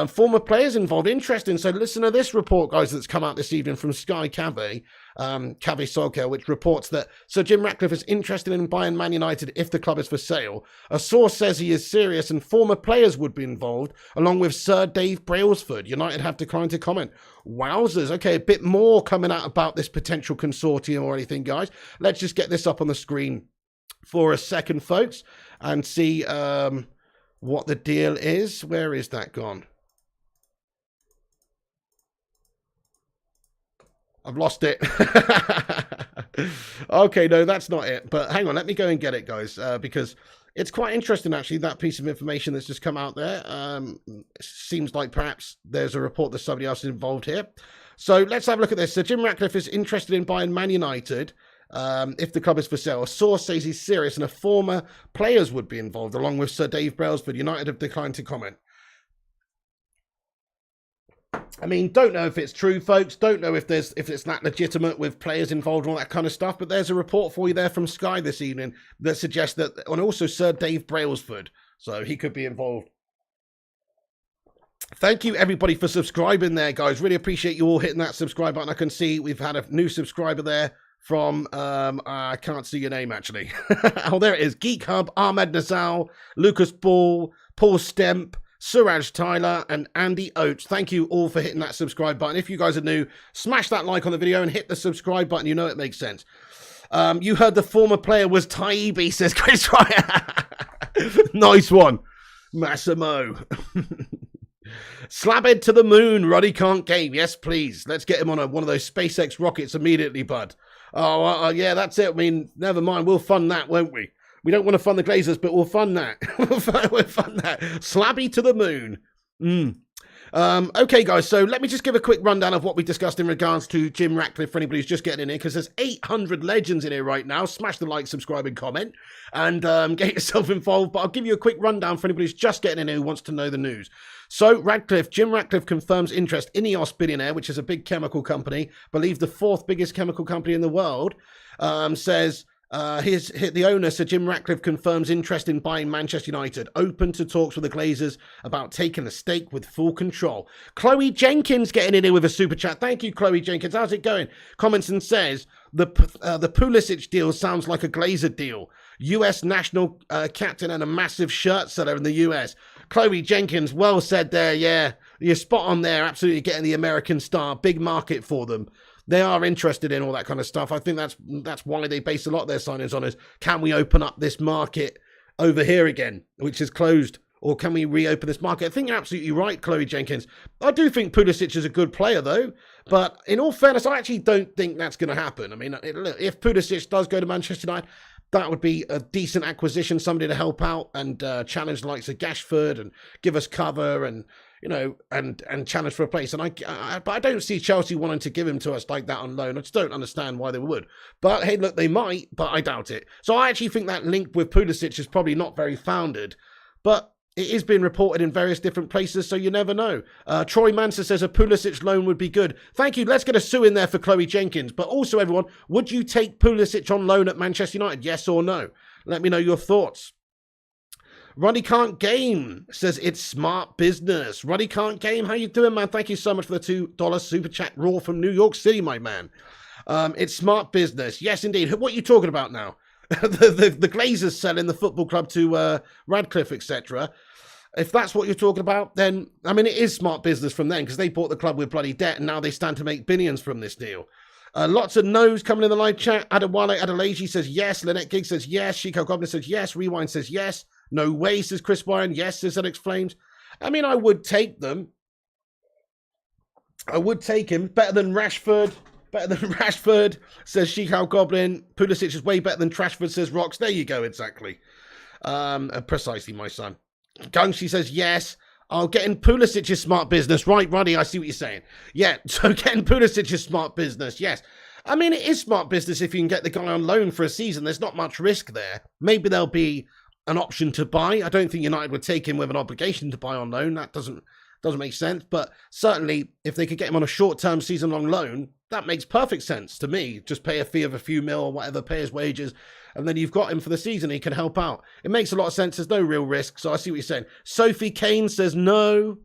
Former players involved. Interesting. So listen to this report, guys, that's come out this evening from Sky Cave, Cave Soccer, which reports that Sir Jim Ratcliffe is interested in buying Man United if the club is for sale. A source says he is serious and former players would be involved, along with Sir Dave Brailsford. United have declined to comment. Wowzers. Okay, a bit more coming out about this potential consortium or anything, guys. Let's just get this up on the screen for a second, folks, and see what the deal is. Where is that gone? I've lost it. Okay, no, that's not it. But hang on, let me go and get it, guys, because it's quite interesting, actually, that piece of information that's just come out there. Seems like perhaps there's a report that somebody else is involved here. So let's have a look at this. So Jim Ratcliffe is interested in buying Man United if the club is for sale. A source says he's serious and a former players would be involved, along with Sir Dave Brailsford. United have declined to comment. I mean, don't know if it's true, folks. Don't know if it's that legitimate with players involved and all that kind of stuff. But there's a report for you there from Sky this evening that suggests that, and also Sir Dave Brailsford, so he could be involved. Thank you, everybody, for subscribing there, guys. Really appreciate you all hitting that subscribe button. I can see we've had a new subscriber there from, I can't see your name, actually. Oh, there it is. Geek Hub, Ahmed Nazal, Lucas Ball, Paul Stemp, Suraj Tyler, and Andy Oates. Thank you all for hitting that subscribe button. If you guys are new, smash that like on the video and hit the subscribe button. You know it makes sense. You heard the former player was Taibbi, says Chris Ryan. Nice one, Massimo. Slabhead to the moon, Roddy can't game. Yes, please. Let's get him on one of those SpaceX rockets immediately, bud. Oh, yeah, that's it. I mean, never mind. We'll fund that, won't we? We don't want to fund the Glazers, but we'll fund that. We'll fund that. Slabby to the moon. Okay, guys, so let me just give a quick rundown of what we discussed in regards to Jim Ratcliffe for anybody who's just getting in here, because there's 800 legends in here right now. Smash the like, subscribe, and comment, and get yourself involved. But I'll give you a quick rundown for anybody who's just getting in here who wants to know the news. So, Jim Ratcliffe confirms interest in EOS Billionaire, which is a big chemical company, believe the fourth biggest chemical company in the world, says... the owner, Sir Jim Ratcliffe, confirms interest in buying Manchester United, open to talks with the Glazers about taking a stake with full control. Chloe Jenkins getting in here with a super chat. Thank you, Chloe Jenkins. How's it going? Comments and says, the Pulisic deal sounds like a Glazer deal. US national captain and a massive shirt seller in the US. Chloe Jenkins, well said there, yeah. You're spot on there, absolutely getting the American star. Big market for them. They are interested in all that kind of stuff. I think that's why they base a lot of their signings on is, can we open up this market over here again, which is closed, or can we reopen this market? I think you're absolutely right, Chloe Jenkins. I do think Pulisic is a good player, though. But in all fairness, I actually don't think that's going to happen. I mean, if Pulisic does go to Manchester United, that would be a decent acquisition, somebody to help out and challenge the likes of Gashford and give us cover and, you know, and challenge for a place. And but I don't see Chelsea wanting to give him to us like that on loan. I just don't understand why they would. But hey, look, they might, but I doubt it. So I actually think that link with Pulisic is probably not very founded. But it is being reported in various different places, so you never know. Troy Manser says a Pulisic loan would be good. Thank you. Let's get a sue in there for Chloe Jenkins. But also, everyone, would you take Pulisic on loan at Manchester United? Yes or no? Let me know your thoughts. Ruddy Can't Game says it's smart business. Ruddy Can't Game, how you doing, man? Thank you so much for the $2 super chat raw from New York City, my man. It's smart business. Yes, indeed. What are you talking about now? the Glazers selling the football club to Radcliffe, etc. If that's what you're talking about, then, I mean, it is smart business from them because they bought the club with bloody debt and now they stand to make billions from this deal. Lots of no's coming in the live chat. Adewale Adelaji says yes. Lynette Giggs says yes. Chico Goblin says yes. Rewind says yes. No way, says Chris Bryan. Yes, says Alex Flames. I mean, I would take them. I would take him. Better than Rashford. Better than Rashford, says Chico Goblin. Pulisic is way better than Trashford, says Rox. There you go, exactly. Precisely, my son. Gungshi says yes. Oh, getting Pulisic is smart business. Right, Ruddy, I see what you're saying. Yeah, so getting Pulisic is smart business, yes. I mean, it is smart business if you can get the guy on loan for a season. There's not much risk there. Maybe there'll be an option to buy. I don't think United would take him with an obligation to buy on loan. That doesn't make sense. But certainly, if they could get him on a short-term, season-long loan, that makes perfect sense to me. Just pay a fee of a few mil or whatever, pay his wages, and then you've got him for the season. He can help out. It makes a lot of sense. There's no real risk. So I see what you're saying. Sophie Kane says no.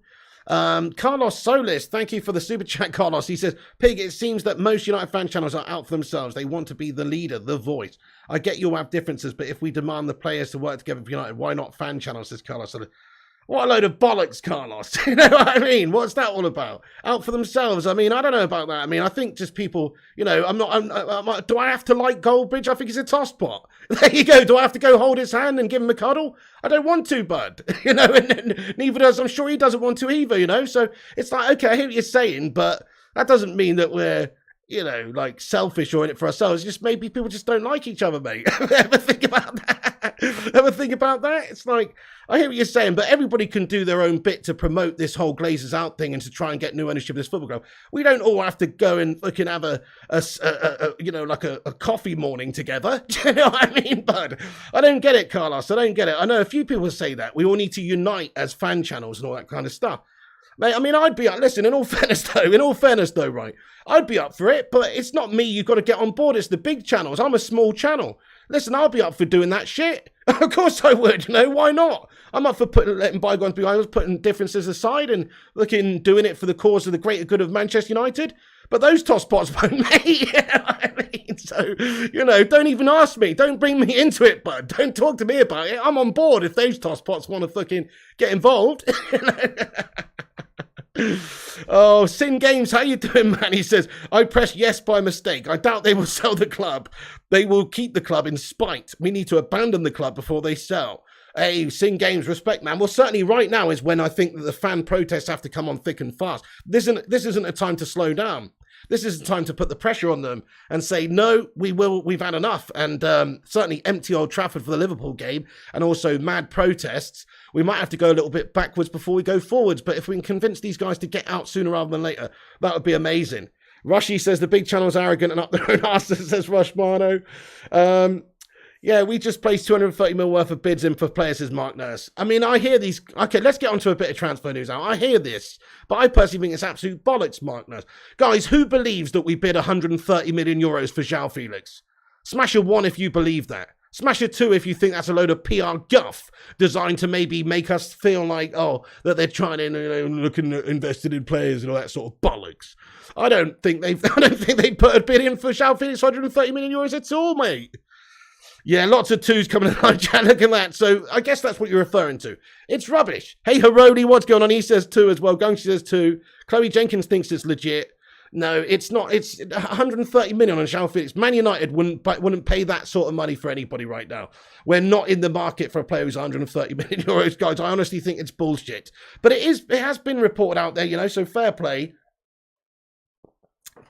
Carlos Solis, thank you for the super chat, Carlos. He says, Pig, it seems that most United fan channels are out for themselves. They want to be the leader, the voice. I get you'll have differences, but if we demand the players to work together for United, why not fan channels, says Carlos Solis. What a load of bollocks, Carlos. You know what I mean? What's that all about? Out for themselves. I mean, I don't know about that. I mean, I think just people, you know, do I have to like Goldbridge? I think he's a tosspot. There you go. Do I have to go hold his hand and give him a cuddle? I don't want to, bud. You know, and neither does, I'm sure he doesn't want to either, you know? So it's like, okay, I hear what you're saying, but that doesn't mean that we're, you know, like selfish or in it for ourselves. Just maybe people just don't like each other, mate. Ever think about that? Ever think about that? It's like, I hear what you're saying, but everybody can do their own bit to promote this whole Glazers out thing and to try and get new ownership of this football club. We don't all have to go and fucking have a you know, like a coffee morning together. Do you know what I mean, bud? I don't get it, Carlos. I don't get it. I know a few people say that. We all need to unite as fan channels and all that kind of stuff. Mate, I mean, I'd be up. Listen, in all fairness, though, right? I'd be up for it, but it's not me you've got to get on board. It's the big channels. I'm a small channel. Listen, I'll be up for doing that shit. Of course I would, you know, why not? I'm up for letting bygones be bygones, putting differences aside and doing it for the cause of the greater good of Manchester United. But those tosspots won't, mate. You know what I mean? So, you know, don't even ask me. Don't bring me into it, bud. Don't talk to me about it. I'm on board if those tosspots want to fucking get involved. Oh, Sin Games, how you doing, man? He says, I pressed yes by mistake. I doubt they will sell the club. They will keep the club in spite. We need to abandon the club before they sell. Hey, Sin Games, respect, man. Well, certainly right now is when I think that the fan protests have to come on thick and fast. This isn't a time to slow down. This is the time to put the pressure on them and say, no, we've had enough. And certainly empty Old Trafford for the Liverpool game and also mad protests. We might have to go a little bit backwards before we go forwards. But if we can convince these guys to get out sooner rather than later, that would be amazing. Rushy says the big channel's arrogant and up their own asses, says Rushmano. Yeah, we just placed 230 mil worth of bids in for players, says Mark Nurse. I mean, I hear these. Okay, let's get on to a bit of transfer news now. I hear this, but I personally think it's absolute bollocks, Mark Nurse. Guys, who believes that we bid 130 million euros for João Felix? Smash a 1 if you believe that. Smash a 2 if you think that's a load of PR guff designed to maybe make us feel like, oh, that they're trying to, you know, looking at invested in players and all that sort of bollocks. I don't think they put a bid in for João Felix 130 million euros at all, mate. Yeah, lots of 2s coming in the chat. Look at that. So I guess that's what you're referring to. It's rubbish. Hey, Harodi, what's going on? He says 2 as well. Gungshi says 2. Chloe Jenkins thinks it's legit. No, it's not. It's 130 million on João Felix. Man United wouldn't pay that sort of money for anybody right now. We're not in the market for a player who's 130 million euros, guys. I honestly think it's bullshit. But it has been reported out there, you know, so fair play.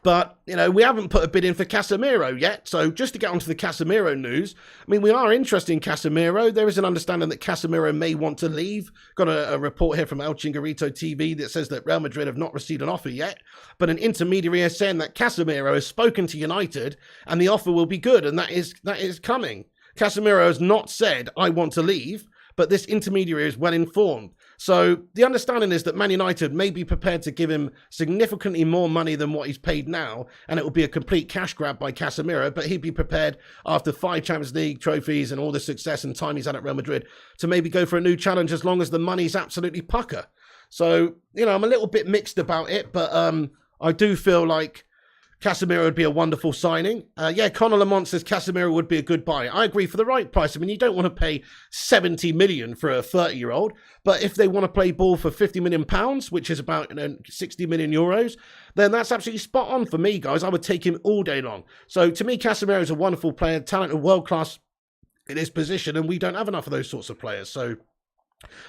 But, you know, we haven't put a bid in for Casemiro yet. So just to get onto the Casemiro news, I mean, we are interested in Casemiro. There is an understanding that Casemiro may want to leave. Got a report here from El Chingarito TV that says that Real Madrid have not received an offer yet. But an intermediary is saying that Casemiro has spoken to United and the offer will be good. And that is coming. Casemiro has not said, I want to leave. But this intermediary is well informed. So the understanding is that Man United may be prepared to give him significantly more money than what he's paid now, and it will be a complete cash grab by Casemiro, but he'd be prepared after 5 Champions League trophies and all the success and time he's had at Real Madrid to maybe go for a new challenge as long as the money's absolutely pucker. So, you know, I'm a little bit mixed about it, but I do feel like Casemiro would be a wonderful signing. Yeah, Conor Lamont says Casemiro would be a good buy. I agree for the right price. I mean, you don't want to pay 70 million for a 30-year-old, but if they want to play ball for 50 million pounds, which is about 60 million euros, then that's absolutely spot on for me, guys. I would take him all day long. So to me, Casemiro is a wonderful player, talented, world-class in his position, and we don't have enough of those sorts of players. So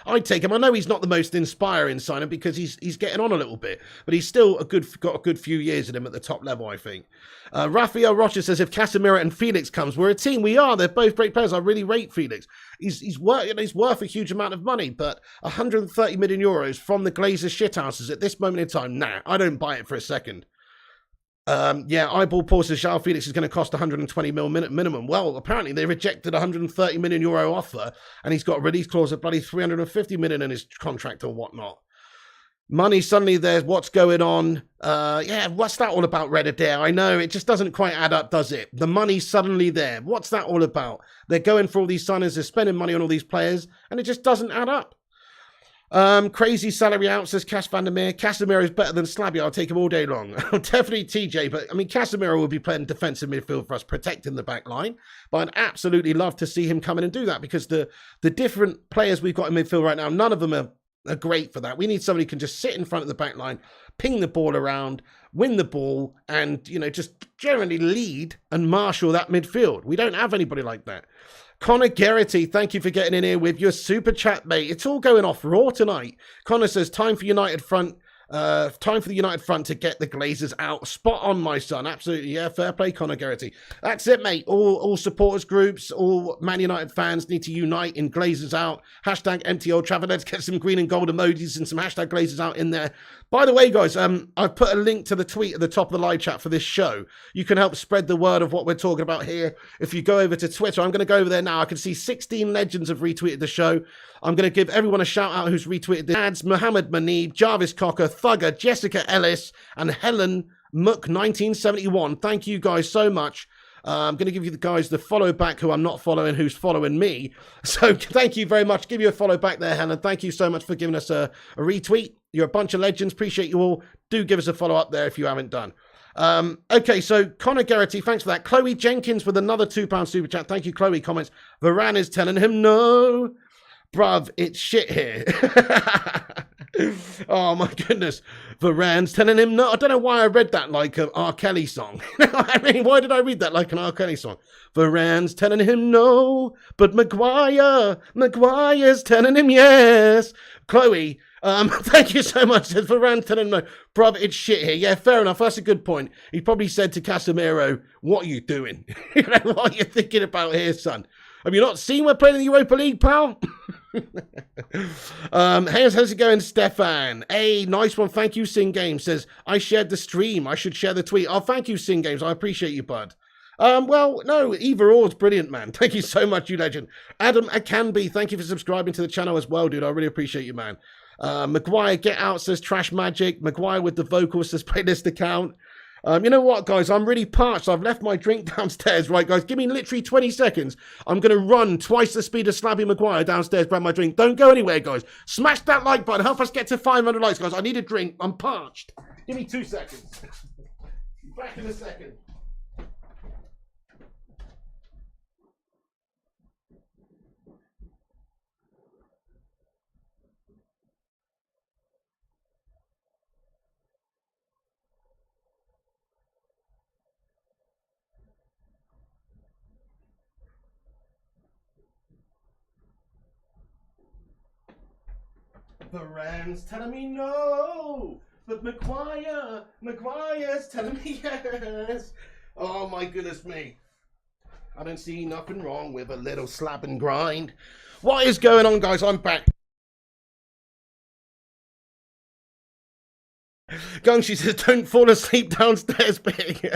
I'd take him. I know he's not the most inspiring signing because he's getting on a little bit, but he's still got a good few years in him at the top level, I think. Rafael Rocha says, if Casemiro and Felix comes, we're a team. We are. They're both great players. I really rate Felix. He's worth a huge amount of money, but 130 million euros from the Glazers shithouses at this moment in time, nah, I don't buy it for a second. Yeah, Eyeball Paul says João Felix is going to cost 120 mil minimum. Well, apparently they rejected a 130 million euro offer, and he's got a release clause of bloody 350 million in his contract or whatnot. Money suddenly there's what's going on. Yeah, what's that all about, Red Adair? I know, it just doesn't quite add up, does it? The money's suddenly there. What's that all about? They're going for all these signings, they're spending money on all these players, and it just doesn't add up. Crazy salary out, says Cash Vandermeer. Casemiro is better than Slabby. I'll take him all day long. Definitely TJ, but I mean, Casemiro will be playing defensive midfield for us, protecting the back line. But I'd absolutely love to see him come in and do that because the different players we've got in midfield right now, none of them are great for that. We need somebody who can just sit in front of the back line, ping the ball around, win the ball, and, you know, just generally lead and marshal that midfield. We don't have anybody like that. Connor Geraghty, thank you for getting in here with your super chat, mate. It's all going off raw tonight. Connor says, time for the United front to get the Glazers out. Spot on, my son. Absolutely. Yeah, fair play, Connor Geraghty. That's it, mate. All supporters groups, all Man United fans need to unite in Glazers out. Hashtag empty Old Trafford. Let's get some green and gold emojis and some hashtag Glazers out in there. By the way, guys, I've put a link to the tweet at the top of the live chat for this show. You can help spread the word of what we're talking about here. If you go over to Twitter, I'm going to go over there now. I can see 16 legends have retweeted the show. I'm going to give everyone a shout out who's retweeted this. Ads, Mohammed Manib, Jarvis Cocker, Thugger, Jessica Ellis, and Helen Mook 1971. Thank you guys so much. I'm going to give you the guys the follow back who I'm not following, who's following me. So thank you very much. Give you a follow back there, Helen. Thank you so much for giving us a retweet. You're a bunch of legends. Appreciate you all. Do give us a follow up there if you haven't done. Okay, so Connor Geraghty, thanks for that. Chloe Jenkins with another £2 super chat. Thank you, Chloe. Comments, Varane is telling him no. Bruv, it's shit here. Oh my goodness. Varane's telling him no. I don't know why I read that like an R. Kelly song. I mean, why did I read that like an R. Kelly song? Varane's telling him no, but Maguire's telling him yes. Chloe, thank you so much. Says Varane telling him no. Bruv, it's shit here. Yeah, fair enough. That's a good point. He probably said to Casemiro, what are you doing? What are you thinking about here, son? Have you not seen we're playing in the Europa League, pal? Hey, how's it going, Stefan? Hey, nice one. Thank you, Sing Games. Says, I shared the stream. I should share the tweet. Oh, thank you, Sing Games. I appreciate you, bud. Well, no, either or is brilliant, man. Thank you so much, you legend. Adam Akanbi, thank you for subscribing to the channel as well, dude. I really appreciate you, man. Maguire, get out, says Trash Magic. Maguire with the vocals says playlist account. You know what, guys? I'm really parched. I've left my drink downstairs. Right, guys? Give me literally 20 seconds. I'm going to run twice the speed of Slabby Maguire downstairs, grab my drink. Don't go anywhere, guys. Smash that like button. Help us get to 500 likes, guys. I need a drink. I'm parched. Give me 2 seconds. Back in a second. Varane's telling me no, But Maguire's telling me yes. Oh my goodness me. I don't see nothing wrong with a little slap and grind. What is going on, guys? I'm back. Gung, she says, don't fall asleep downstairs, big.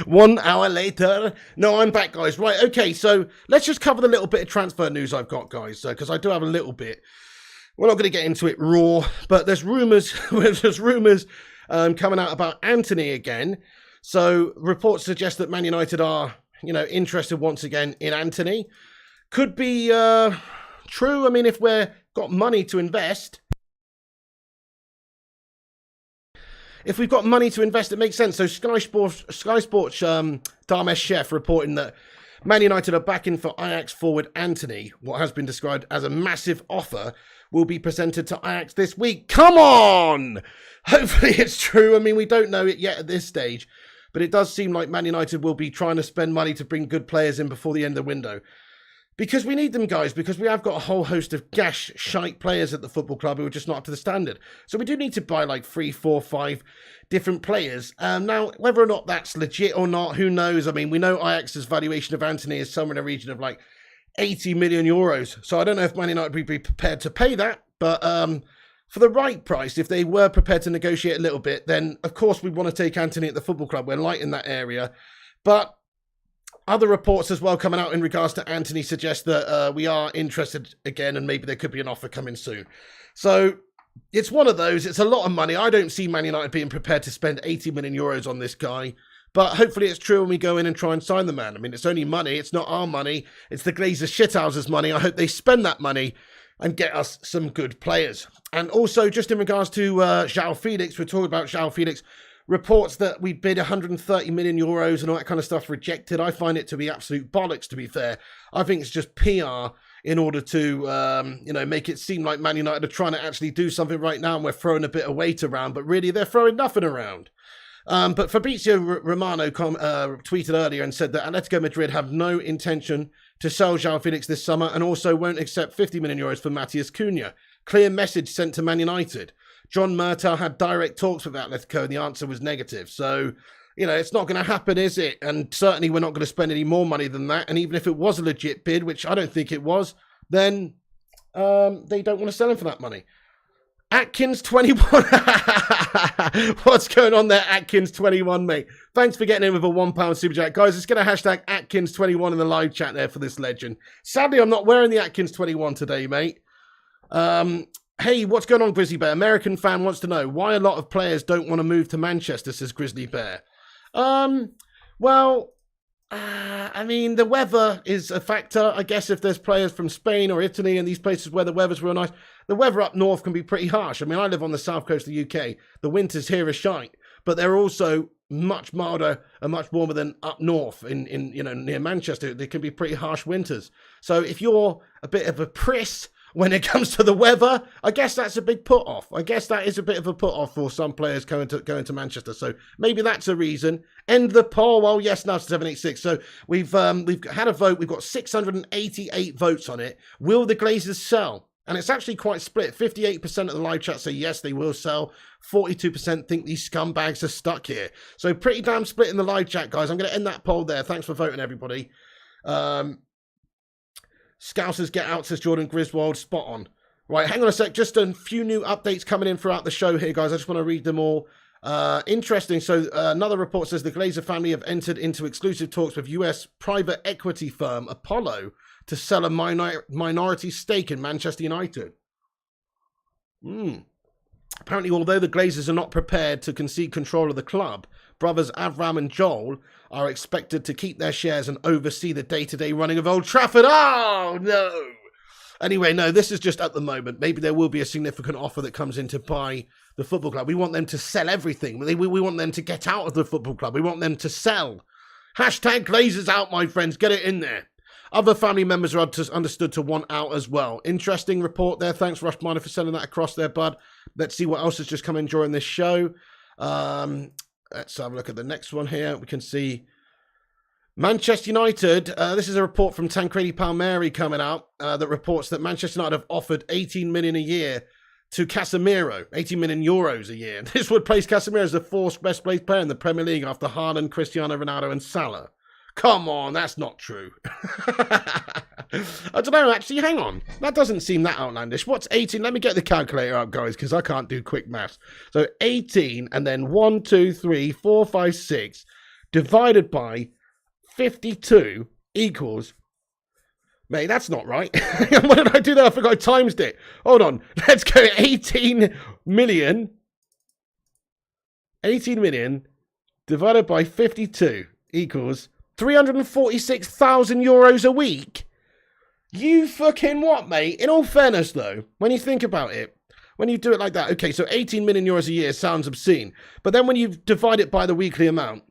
1 hour later. No, I'm back, guys. Right, okay, so let's just cover the little bit of transfer news I've got, guys, because I do have a little bit. We're not going to get into it raw, but there's rumours coming out about Anthony again. So reports suggest that Man United are, interested once again in Anthony. Could be true. I mean, if we've got money to invest. If we've got money to invest, it makes sense. So Sky Sports Dharmesh Chef reporting that Man United are backing for Ajax forward Anthony. What has been described as a massive offer will be presented to Ajax this week. Come on! Hopefully it's true. I mean, we don't know it yet at this stage, but it does seem like Man United will be trying to spend money to bring good players in before the end of the window. Because we need them, guys, because we have got a whole host of gash shite players at the football club who are just not up to the standard. So we do need to buy like 3, 4, 5 different players. Now, whether or not that's legit or not, who knows? I mean, we know Ajax's valuation of Anthony is somewhere in the region of like 80 million euros. So I don't know if Man United would be prepared to pay that. But for the right price, if they were prepared to negotiate a little bit, then of course we'd want to take Anthony at the football club. We're light in that area. But other reports as well coming out in regards to Anthony suggest that we are interested again and maybe there could be an offer coming soon. So it's one of those. It's a lot of money. I don't see Man United being prepared to spend 80 million euros on this guy. But hopefully it's true when we go in and try and sign the man. I mean, it's only money. It's not our money. It's the Glazers shithouses' money. I hope they spend that money and get us some good players. And also, just in regards to João Felix, we're talking about João Felix. Reports that we bid 130 million euros and all that kind of stuff rejected. I find it to be absolute bollocks, to be fair. I think it's just PR in order to, make it seem like Man United are trying to actually do something right now and we're throwing a bit of weight around, but really they're throwing nothing around. But Fabrizio Romano tweeted earlier and said that Atletico Madrid have no intention to sell João Felix this summer and also won't accept 50 million euros for Matheus Cunha. Clear message sent to Man United. John Murtaugh had direct talks with Atletico and the answer was negative. So, it's not going to happen, is it? And certainly we're not going to spend any more money than that. And even if it was a legit bid, which I don't think it was, then they don't want to sell him for that money. Atkins 21. What's going on there, Atkins 21, mate? Thanks for getting in with a £1 super chat. Guys, let's get a hashtag Atkins 21 in the live chat there for this legend. Sadly, I'm not wearing the Atkins 21 today, mate. Hey, what's going on, Grizzly Bear? American fan wants to know why a lot of players don't want to move to Manchester, says Grizzly Bear. The weather is a factor. I guess if there's players from Spain or Italy and these places where the weather's real nice, the weather up north can be pretty harsh. I mean, I live on the south coast of the UK. The winters here are shite, but they're also much milder and much warmer than up north in near Manchester. They can be pretty harsh winters. So if you're a bit of a priss when it comes to the weather, I guess that's a big put-off. I guess that is a bit of a put-off for some players going to Manchester. So maybe that's a reason. End the poll. Well, yes, now 786. So we've had a vote. We've got 688 votes on it. Will the Glazers sell? And it's actually quite split. 58% of the live chat say yes, they will sell. 42% think these scumbags are stuck here. So pretty damn split in the live chat, guys. I'm going to end that poll there. Thanks for voting, everybody. Scousers get out, says Jordan Griswold. Spot on. Right, hang on a sec. Just a few new updates coming in throughout the show here, guys. I just want to read them all. Interesting. So another report says the Glazer family have entered into exclusive talks with US private equity firm Apollo to sell a minority stake in Manchester United. Apparently, although the Glazers are not prepared to concede control of the club, brothers Avram and Joel are expected to keep their shares and oversee the day-to-day running of Old Trafford. Oh, no. Anyway, no, this is just at the moment. Maybe there will be a significant offer that comes in to buy the football club. We want them to sell everything. We want them to get out of the football club. We want them to sell. Hashtag Glazers out, my friends. Get it in there. Other family members are understood to want out as well. Interesting report there. Thanks, Rush Miner, for sending that across there, bud. Let's see what else has just come in during this show. Let's have a look at the next one here. We can see Manchester United. This is a report from Tancredi Palmieri coming out that reports that Manchester United have offered 18 million a year to Casemiro, 80 million euros a year. This would place Casemiro as the fourth best placed player in the Premier League after Haaland, Cristiano Ronaldo and Salah. Come on, that's not true. I don't know, actually, hang on. That doesn't seem that outlandish. What's 18? Let me get the calculator out, guys, because I can't do quick maths. So 18 and then 1, 2, 3, 4, 5, 6 divided by 52 equals... Mate, that's not right. What did I do there? I forgot I times it. Hold on. Let's go 18 million. 18 million divided by 52 equals 346,000 euros a week. You fucking what, mate? In all fairness, though, when you think about it, when you do it like that, okay, so 18 million euros a year sounds obscene. But then when you divide it by the weekly amount,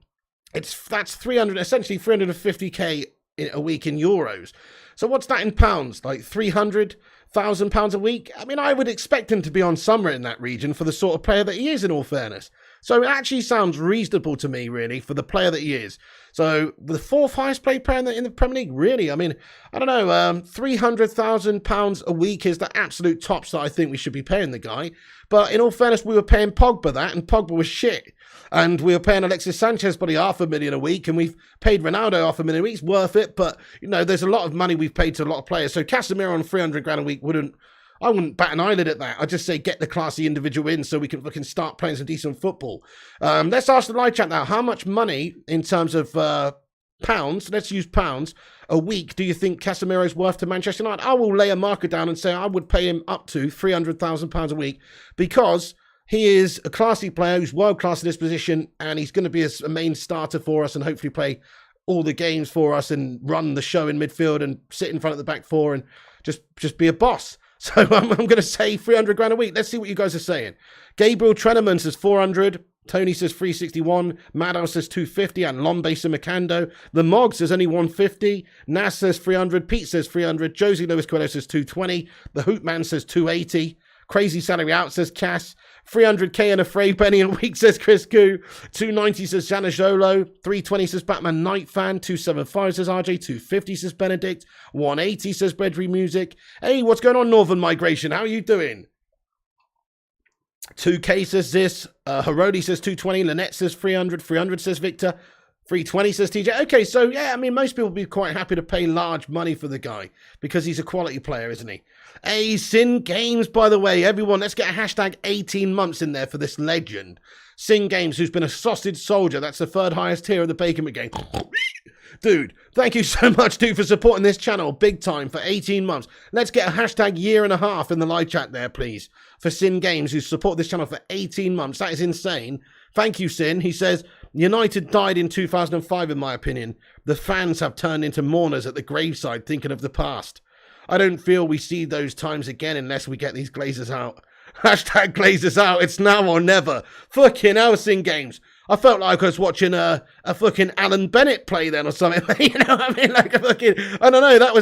that's essentially 350k a week in euros. So what's that in pounds? Like £300,000 a week? I mean, I would expect him to be on somewhere in that region for the sort of player that he is, in all fairness. So it actually sounds reasonable to me, really, for the player that he is. So the fourth highest paid player in the Premier League, really? I mean, I don't know, £300,000 a week is the absolute tops that I think we should be paying the guy. But in all fairness, we were paying Pogba that, and Pogba was shit. And we were paying Alexis Sanchez probably $500,000 a week, and we've paid Ronaldo $500,000 a week. It's worth it, but, you know, there's a lot of money we've paid to a lot of players. So Casemiro on 300 grand a week I wouldn't bat an eyelid at that. I'd just say get the classy individual in so we can start playing some decent football. Let's ask the live chat now. How much money in terms of pounds, let's use pounds, a week do you think Casemiro's worth to Manchester United? I will lay a marker down and say I would pay him up to £300,000 a week because he is a classy player who's world-class in this position and he's going to be a main starter for us and hopefully play all the games for us and run the show in midfield and sit in front of the back four and just be a boss. So I'm going to say 300 grand a week. Let's see what you guys are saying. Gabriel Treneman says 400. Tony says 361. Maddow says 250. And Lombe Simicando. The Mog says only 150. Nas says 300. Pete says 300. Josie Lewis Coelho says 220. The Hootman says 280. Crazy Salary Out says Cass. 300k and a Frey penny a week says Chris Koo. 290 says Janajolo. 320 says Batman Night Fan. 275 says RJ. 250 says Benedict. 180 says Bedry Music. Hey, what's going on, Northern Migration? How are you doing? 2k says this. Harodi says 220. Lynette says 300. 300 says Victor. 320 says TJ. Okay, so yeah, I mean, most people would be quite happy to pay large money for the guy because he's a quality player, isn't he? Hey, Sin Games, by the way, everyone, let's get a hashtag 18 months in there for this legend. Sin Games, who's been a sausage soldier. That's the third highest tier of the Bacon game. Dude, thank you so much, dude, for supporting this channel big time for 18 months. Let's get a hashtag year and a half in the live chat there, please, for Sin Games, who's supported this channel for 18 months. That is insane. Thank you, Sin. He says, United died in 2005, in my opinion. The fans have turned into mourners at the graveside thinking of the past. I don't feel we see those times again unless we get these Glazers out. Hashtag Glazers out. It's now or never. Fucking hell, Sin Games. I felt like I was watching a fucking Alan Bennett play then or something. You know what I mean? Like a fucking, I don't know. There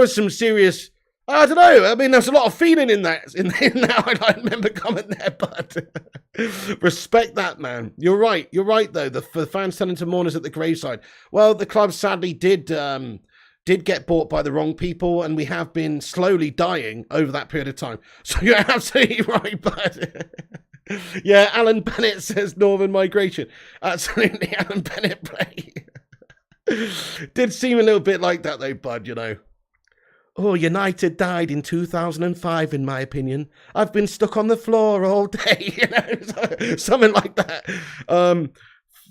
was some serious, I don't know. I mean, there's a lot of feeling in that. In that, I remember comment there, but respect that, man. You're right. You're right, though. The fans turning into mourners at the graveside. Well, the club sadly did get bought by the wrong people, and we have been slowly dying over that period of time. So you're absolutely right, bud. Yeah, Alan Bennett says Northern Migration. Absolutely, Alan Bennett play. Did seem a little bit like that, though, bud, you know. Oh, United died in 2005, in my opinion. I've been stuck on the floor all day, you know, something like that.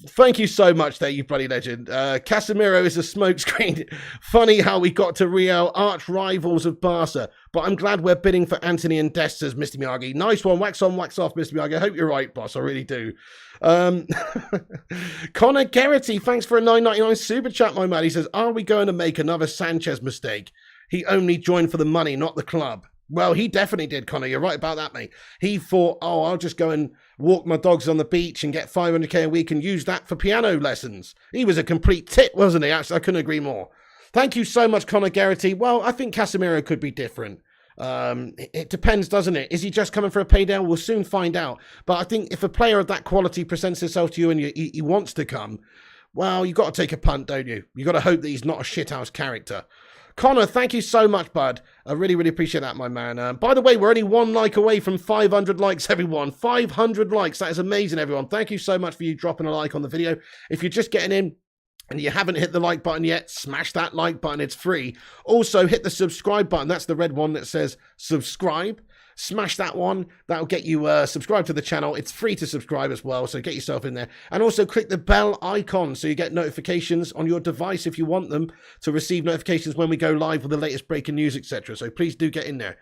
Thank you so much there, you bloody legend. Casemiro is a smokescreen. Funny how we got to Real, arch rivals of Barca. But I'm glad we're bidding for Anthony and Dest, says Mr. Miyagi. Nice one. Wax on, wax off, Mr. Miyagi. I hope you're right, boss. I really do. Connor Geraghty, thanks for a $9.99 super chat, my man. He says, are we going to make another Sanchez mistake? He only joined for the money, not the club. Well, he definitely did, Connor. You're right about that, mate. He thought, oh, I'll just go and walk my dogs on the beach and get 500k a week and use that for piano lessons. He was a complete tit, wasn't he? Actually, I couldn't agree more. Thank you so much, Connor Geraghty. Well, I think Casemiro could be different. It depends, doesn't it? Is he just coming for a payday? We'll soon find out. But I think if a player of that quality presents himself to you and he wants to come, well, you've got to take a punt, don't you? You've got to hope that he's not a shithouse character. Connor, thank you so much, bud. I really, really appreciate that, my man. By the way, we're only 1 like away from 500 likes, everyone. 500 likes. That is amazing, everyone. Thank you so much for you dropping a like on the video. If you're just getting in and you haven't hit the like button yet, smash that like button. It's free. Also, hit the subscribe button. That's the red one that says subscribe. Smash that one. That'll get you subscribed to the channel. It's free to subscribe as well, so get yourself in there. And also click the bell icon so you get notifications on your device if you want them to receive notifications when we go live with the latest breaking news, etc. So please do get in there.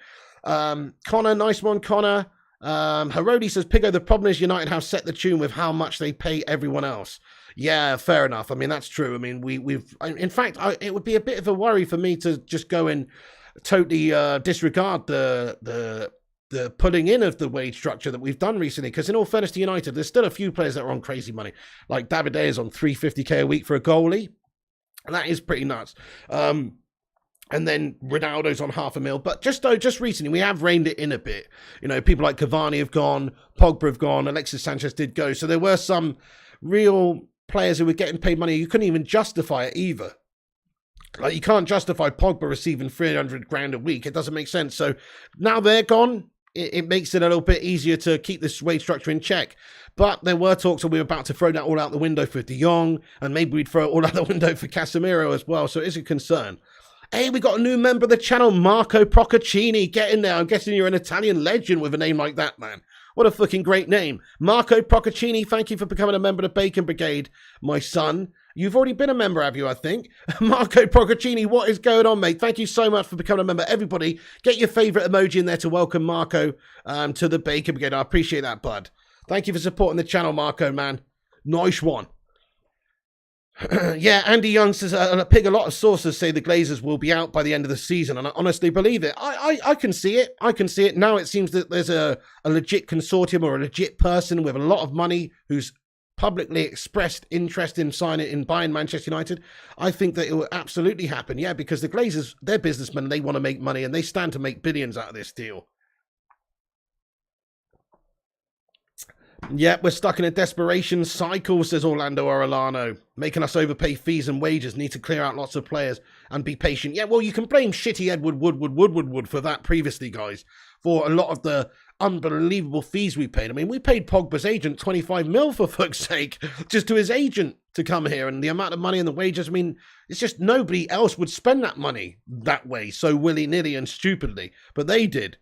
Connor, nice one, Connor. Herodi says, Pigo, the problem is United have set the tune with how much they pay everyone else. Yeah, fair enough. I mean, that's true. I mean, in fact, it would be a bit of a worry for me to just go and totally disregard the putting in of the wage structure that we've done recently, because in all fairness to United, there's still a few players that are on crazy money. Like David De is on $350k a week for a goalie, and that is pretty nuts. And then Ronaldo's on $500,000. But just recently, we have reined it in a bit. You know, people like Cavani have gone, Pogba have gone, Alexis Sanchez did go. So there were some real players who were getting paid money. You couldn't even justify it either. Like, you can't justify Pogba receiving 300 grand a week. It doesn't make sense. So now they're gone. It makes it a little bit easier to keep this wage structure in check. But there were talks that we were about to throw that all out the window for De Jong, and maybe we'd throw it all out the window for Casemiro as well. So it is a concern. Hey, we got a new member of the channel, Marco Procaccini. Get in there. I'm guessing you're an Italian legend with a name like that, man. What a fucking great name. Marco Procaccini, thank you for becoming a member of the Bacon Brigade, my son. You've already been a member, have you, I think? Marco Procaccini, what is going on, mate? Thank you so much for becoming a member. Everybody, get your favourite emoji in there to welcome Marco to the Bacon Brigade. I appreciate that, bud. Thank you for supporting the channel, Marco, man. Nice one. Yeah, Andy Young says, Pig, a lot of sources say the Glazers will be out by the end of the season, and I honestly believe it. I can see it. I can see it. Now it seems that there's a legit consortium or a legit person with a lot of money who's publicly expressed interest in buying Manchester United. I think that it will absolutely happen, yeah, because the Glazers, they're businessmen, they want to make money, and they stand to make billions out of this deal. Yeah, we're stuck in a desperation cycle, says Orlando Orellano. Making us overpay fees and wages, need to clear out lots of players and be patient. Yeah, well, you can blame shitty Edward Woodward for that previously, guys, for a lot of the unbelievable fees we paid. I mean, we paid Pogba's agent 25 mil, for fuck's sake, just to his agent to come here, and the amount of money and the wages, I mean, it's just nobody else would spend that money that way, so willy-nilly and stupidly, but they did.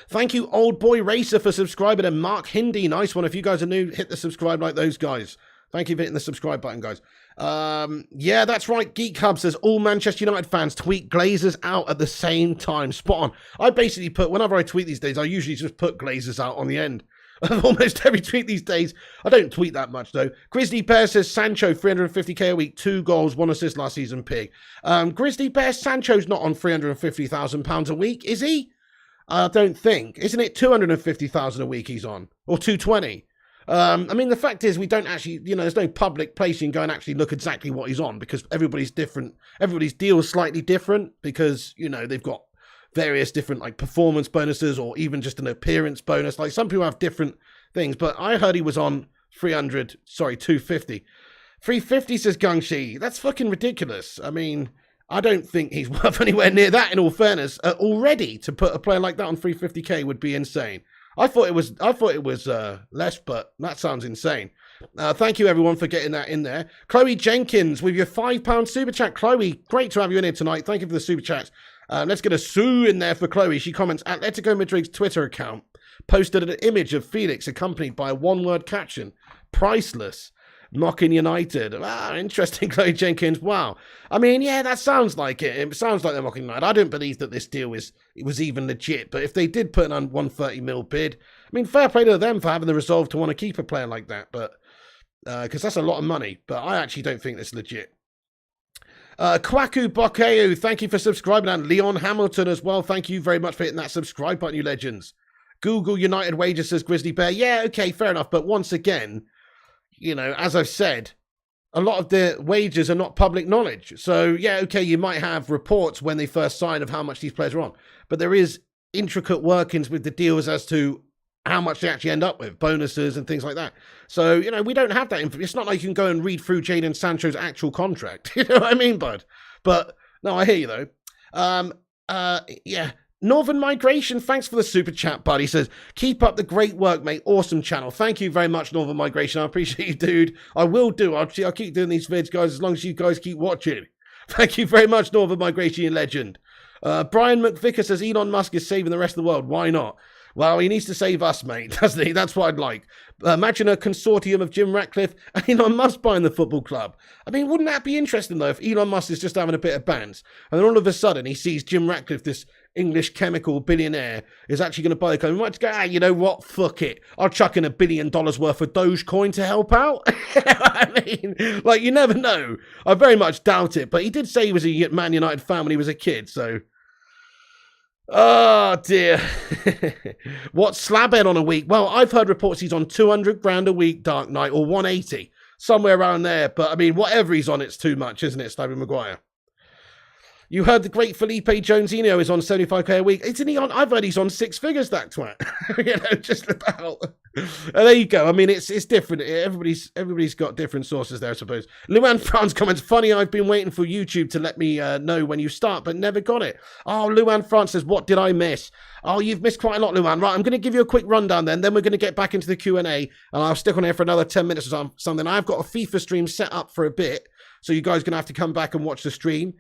Thank you, Old Boy Racer, for subscribing, and Mark Hindi, nice one. If you guys are new, hit the subscribe like those guys. Thank you for hitting the subscribe button, guys. Yeah, that's right. Geek Hub says all Manchester United fans tweet Glazers out at the same time. Spot on. I basically put, whenever I tweet these days, I usually just put Glazers out on the end of almost every tweet these days. I don't tweet that much, though. Grizzly Bear says Sancho, 350k a week, 2 goals, 1 assist last season, Pig. Grizzly Bear, Sancho's not on £350,000 a week, is he? I don't think. Isn't it 250,000 a week he's on? Or 220? I mean, the fact is we don't actually, you know, there's no public place you can go and actually look exactly what he's on, because everybody's different. Everybody's deal is slightly different because, you know, they've got various different, like, performance bonuses or even just an appearance bonus. Like, some people have different things, but I heard he was on 250. 350, says Gungshi. That's fucking ridiculous. I mean, I don't think he's worth anywhere near that, in all fairness. Already, to put a player like that on 350k would be insane. I thought it was less, but that sounds insane. Thank you, everyone, for getting that in there. Chloe Jenkins with your £5 super chat. Chloe, great to have you in here tonight. Thank you for the super chats. Let's get a sue in there for Chloe. She comments, Atletico Madrid's Twitter account posted an image of Felix accompanied by a one-word caption, priceless. Mocking United. Ah, interesting, Chloe Jenkins. Wow. I mean, yeah, that sounds like it. It sounds like they're mocking United. I don't believe that this deal was even legit. But if they did put an 130 mil bid, I mean, fair play to them for having the resolve to want to keep a player like that. But because that's a lot of money. But I actually don't think it's legit. Kwaku Bokeu, thank you for subscribing. And Leon Hamilton as well. Thank you very much for hitting that subscribe button, you legends. Google United wages, says Grizzly Bear. Yeah, okay, fair enough. But once again, you know, as I've said, a lot of the wages are not public knowledge. So, yeah, okay, you might have reports when they first sign of how much these players are on. But there is intricate workings with the deals as to how much they actually end up with, bonuses and things like that. So, you know, we don't have that. It's not like you can go and read through Jadon Sancho's actual contract. You know what I mean, bud? But No, I hear you, though. Yeah. Northern Migration, thanks for the super chat, buddy. Says, keep up the great work, mate. Awesome channel. Thank you very much, Northern Migration. I appreciate you, dude. I will do. I'll keep doing these vids, guys, as long as you guys keep watching. Thank you very much, Northern Migration, you legend. Brian McVicker says, Elon Musk is saving the rest of the world. Why not? Well, he needs to save us, mate, doesn't he? That's what I'd like. Imagine a consortium of Jim Ratcliffe and Elon Musk buying the football club. I mean, wouldn't that be interesting, though, if Elon Musk is just having a bit of bands, and then all of a sudden he sees Jim Ratcliffe, this English chemical billionaire, is actually going to buy the club. He might go, you know what? Fuck it. I'll chuck in $1 billion worth of Dogecoin to help out. I mean, like, you never know. I very much doubt it, but he did say he was a Man United fan when he was a kid, so... Oh, dear. What's Slabhead on a week? Well, I've heard reports he's on 200 grand a week, Dark Knight, or 180. Somewhere around there. But, I mean, whatever he's on, it's too much, isn't it, Slabhead Maguire? You heard the great Felipe Jonesinho is on 75k a week. Isn't he on? I've heard he's on 6 figures, that twat. You know, just about. There you go. I mean, it's different. Everybody's got different sources there, I suppose. Luan France comments, funny, I've been waiting for YouTube to let me know when you start, but never got it. Oh, Luan France says, what did I miss? Oh, you've missed quite a lot, Luan. Right, I'm going to give you a quick rundown then we're going to get back into the Q&A, and I'll stick on here for another 10 minutes or something. I've got a FIFA stream set up for a bit. So you guys are going to have to come back and watch the stream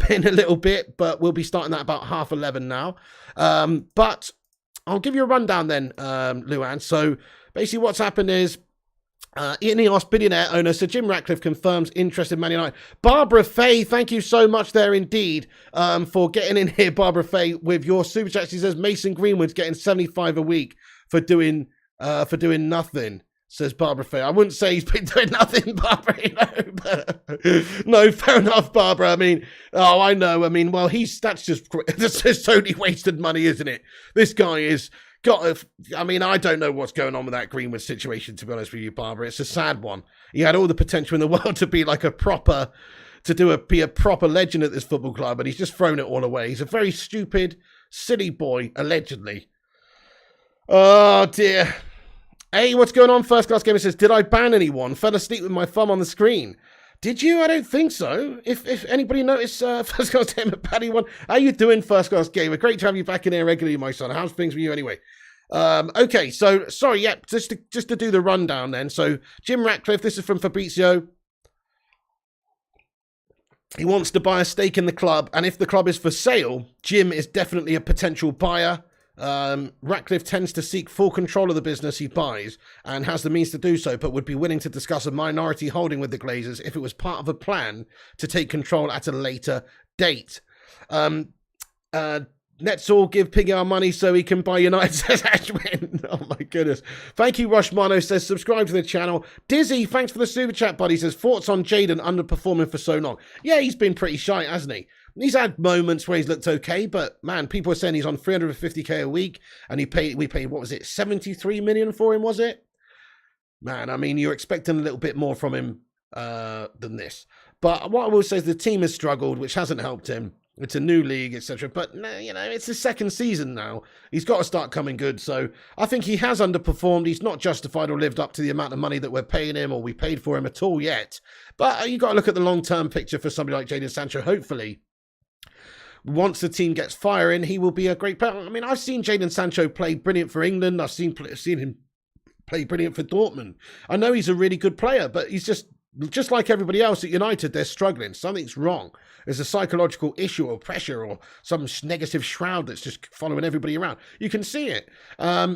in a little bit, but we'll be starting that about 11:30 now. But I'll give you a rundown then, Luan. So basically what's happened is Ineos Billionaire owner Sir Jim Ratcliffe confirms interest in Man United. Barbara Fay, thank you so much there indeed for getting in here, Barbara Fay, with your super chat. She says Mason Greenwood's getting 75 a week for doing nothing. Says Barbara Fay. I wouldn't say he's been doing nothing, Barbara, you know, but no, fair enough, Barbara. I mean, oh, I know. I mean, well, that's just totally wasted money, isn't it? This guy is I mean, I don't know what's going on with that Greenwood situation, to be honest with you, Barbara. It's a sad one. He had all the potential in the world to be like be a proper legend at this football club, and he's just thrown it all away. He's a very stupid, silly boy, allegedly. Oh, dear. Hey, what's going on? First Class Gamer says, did I ban anyone? Fell asleep with my thumb on the screen. Did you? I don't think so. If anybody noticed First Class Gamer Paddy one, how you doing, First Class Gamer? Great to have you back in here regularly, my son. How's things with you anyway? Okay, so, sorry, yeah, just to do the rundown then. So, Jim Ratcliffe, this is from Fabrizio. He wants to buy a stake in the club, and if the club is for sale, Jim is definitely a potential buyer. Ratcliffe tends to seek full control of the business he buys and has the means to do so, but would be willing to discuss a minority holding with the Glazers if it was part of a plan to take control at a later date. Let's all give Piggy our money so he can buy United, says Ashwin. Oh my goodness. Thank you, Rushmano, says subscribe to the channel. Dizzy, thanks for the super chat, buddy, says thoughts on Jadon underperforming for so long. Yeah, he's been pretty shy, hasn't he? He's had moments where he's looked okay, but man, people are saying he's on 350k a week, and we paid, what was it, 73 million for him, was it? Man, I mean, you're expecting a little bit more from him than this. But what I will say is the team has struggled, which hasn't helped him. It's a new league, etc. But, you know, it's his second season now. He's got to start coming good. So I think he has underperformed. He's not justified or lived up to the amount of money that we're paying him or we paid for him at all yet. But you've got to look at the long-term picture for somebody like Jadon Sancho. Hopefully, once the team gets firing, he will be a great player. I mean, I've seen Jadon Sancho play brilliant for England. I've seen him play brilliant for Dortmund. I know he's a really good player, but he's just like everybody else at United, they're struggling. Something's wrong. There's a psychological issue or pressure or some negative shroud that's just following everybody around. You can see it.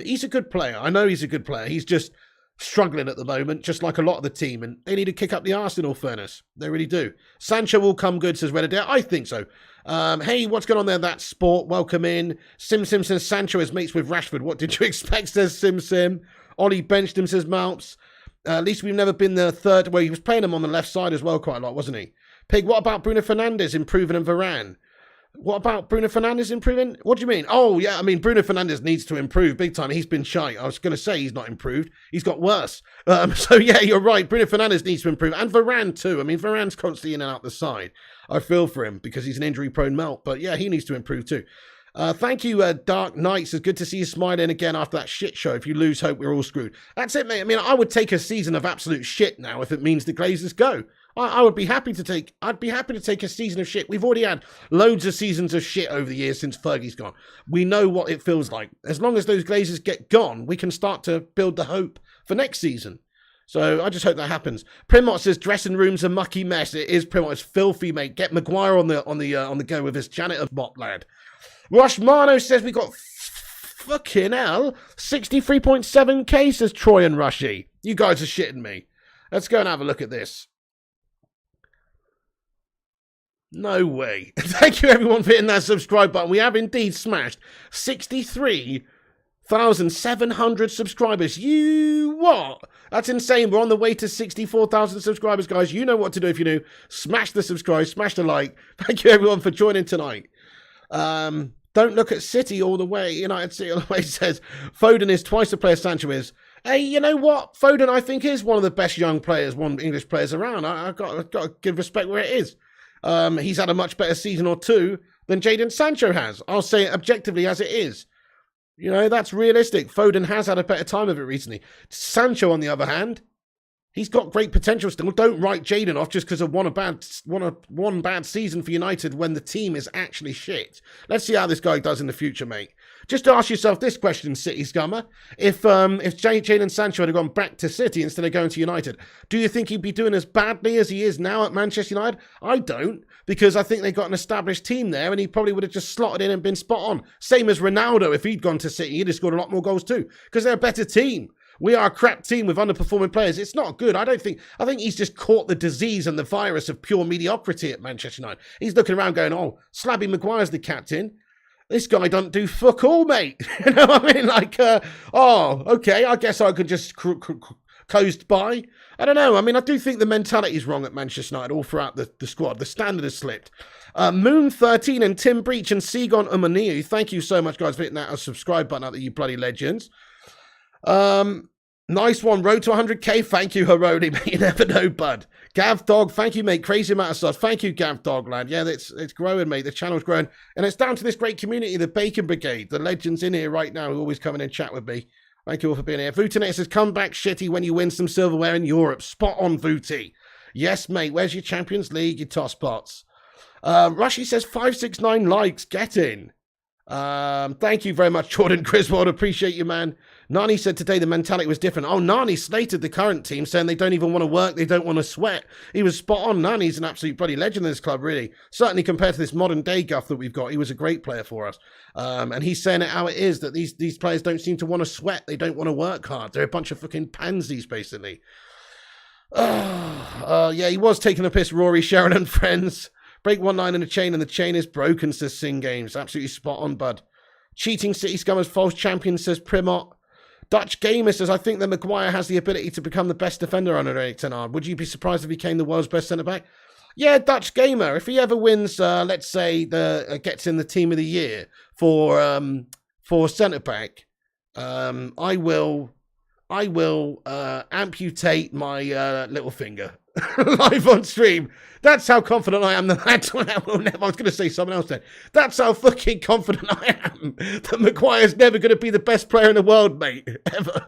He's a good player. I know he's a good player. He's just struggling at the moment, just like a lot of the team, and they need to kick up the arse in all fairness. They really do. Sancho will come good, says Reddit. I think so. Hey, what's going on there? That's sport. Welcome in. Sim says Sancho is mates with Rashford. What did you expect, says Sim. Ollie benched him, says Mounts. At least we've never been the third. Well, he was playing him on the left side as well quite a lot, wasn't he? Pig, what about Bruno Fernandes improving and Varane? What about Bruno Fernandes improving? What do you mean? Oh, yeah, I mean, Bruno Fernandes needs to improve big time. He's been shy. I was going to say he's not improved. He's got worse. So, yeah, you're right. Bruno Fernandes needs to improve. And Varane, too. I mean, Varane's constantly in and out the side. I feel for him because he's an injury-prone melt. But, yeah, he needs to improve, too. Thank you, Dark Knights. It's good to see you smiling again after that shit show. If you lose hope, we're all screwed. That's it, mate. I mean, I would take a season of absolute shit now if it means the Glazers go. I would be happy to take. I'd be happy to take a season of shit. We've already had loads of seasons of shit over the years since Fergie's gone. We know what it feels like. As long as those Glazers get gone, we can start to build the hope for next season. So I just hope that happens. Primot says dressing room's a mucky mess. It is, Primot. It's filthy, mate. Get Maguire on the go with his janitor mop, lad. Rushmano says we got fucking hell 63.7k, says Troy and Rushy. You guys are shitting me. Let's go and have a look at this. No way. Thank you everyone for hitting that subscribe button. We have indeed smashed 63,700 subscribers. You what? That's insane. We're on the way to 64,000 subscribers, guys. You know what to do if you're new. Smash the subscribe, smash the like. Thank you everyone for joining tonight. Don't look at City all the way. United City all the way says Foden is twice the player Sancho is. Hey, you know what? Foden, I think, is one of the best young players, one English players around. I've got to give respect where it is. He's had a much better season or two than Jadon Sancho has. I'll say it objectively as it is. You know, that's realistic. Foden has had a better time of it recently. Sancho, on the other hand, he's got great potential still. Don't write Jadon off just because of one bad season for United when the team is actually shit. Let's see how this guy does in the future, mate. Just ask yourself this question, City scummer. If Jadon Sancho had gone back to City instead of going to United, do you think he'd be doing as badly as he is now at Manchester United? I don't, because I think they got an established team there and he probably would have just slotted in and been spot on. Same as Ronaldo. If he'd gone to City, he'd have scored a lot more goals too, because they're a better team. We are a crap team with underperforming players. It's not good. I think he's just caught the disease and the virus of pure mediocrity at Manchester United. He's looking around going, oh, Slabby Maguire's the captain. This guy don't do fuck all, mate. You know what I mean? Like, oh, okay, I guess I could just coast by. I don't know. I mean, I do think the mentality is wrong at Manchester United all throughout the squad. The standard has slipped. Moon13 and Tim Breach and Sigon Umaniu, thank you so much, guys, for hitting that subscribe button out there, you bloody legends. Nice one. Road to 100k. Thank you, Haroni, mate. You never know, bud. Gav Dog, thank you, mate. Crazy amount of stuff. Thank you, Gav Dog, lad. Yeah, it's growing, mate. The channel's growing. And it's down to this great community, the Bacon Brigade, the legends in here right now who always come in and chat with me. Thank you all for being here. Vutanet says, come back shitty when you win some silverware in Europe. Spot on, Vuti. Yes, mate. Where's your Champions League, you toss pots? Rushy says, 569 likes. Get in. Thank you very much, Jordan Griswold. Appreciate you, man. Nani said today the mentality was different. Oh, Nani slated the current team, saying they don't even want to work, they don't want to sweat. He was spot on. Nani's an absolute bloody legend in this club, really. Certainly compared to this modern day guff that we've got, he was a great player for us. And he's saying it how it is, that these players don't seem to want to sweat. They don't want to work hard. They're a bunch of fucking pansies, basically. Yeah, he was taking a piss, Rory, Sharon and friends. Break one line in the chain and the chain is broken, says Sing Games. Absolutely spot on, bud. Cheating City Scummers false champion, says Primot. Dutch Gamer says, I think that Maguire has the ability to become the best defender under Eric Ten Hag. Would you be surprised if he became the world's best centre-back? Yeah, Dutch Gamer. If he ever wins, let's say, gets in the team of the year for centre-back, I will amputate my little finger live on stream. That's how confident I am that I was going to say something else then. That's how fucking confident I am that Maguire's never going to be the best player in the world, mate. Ever.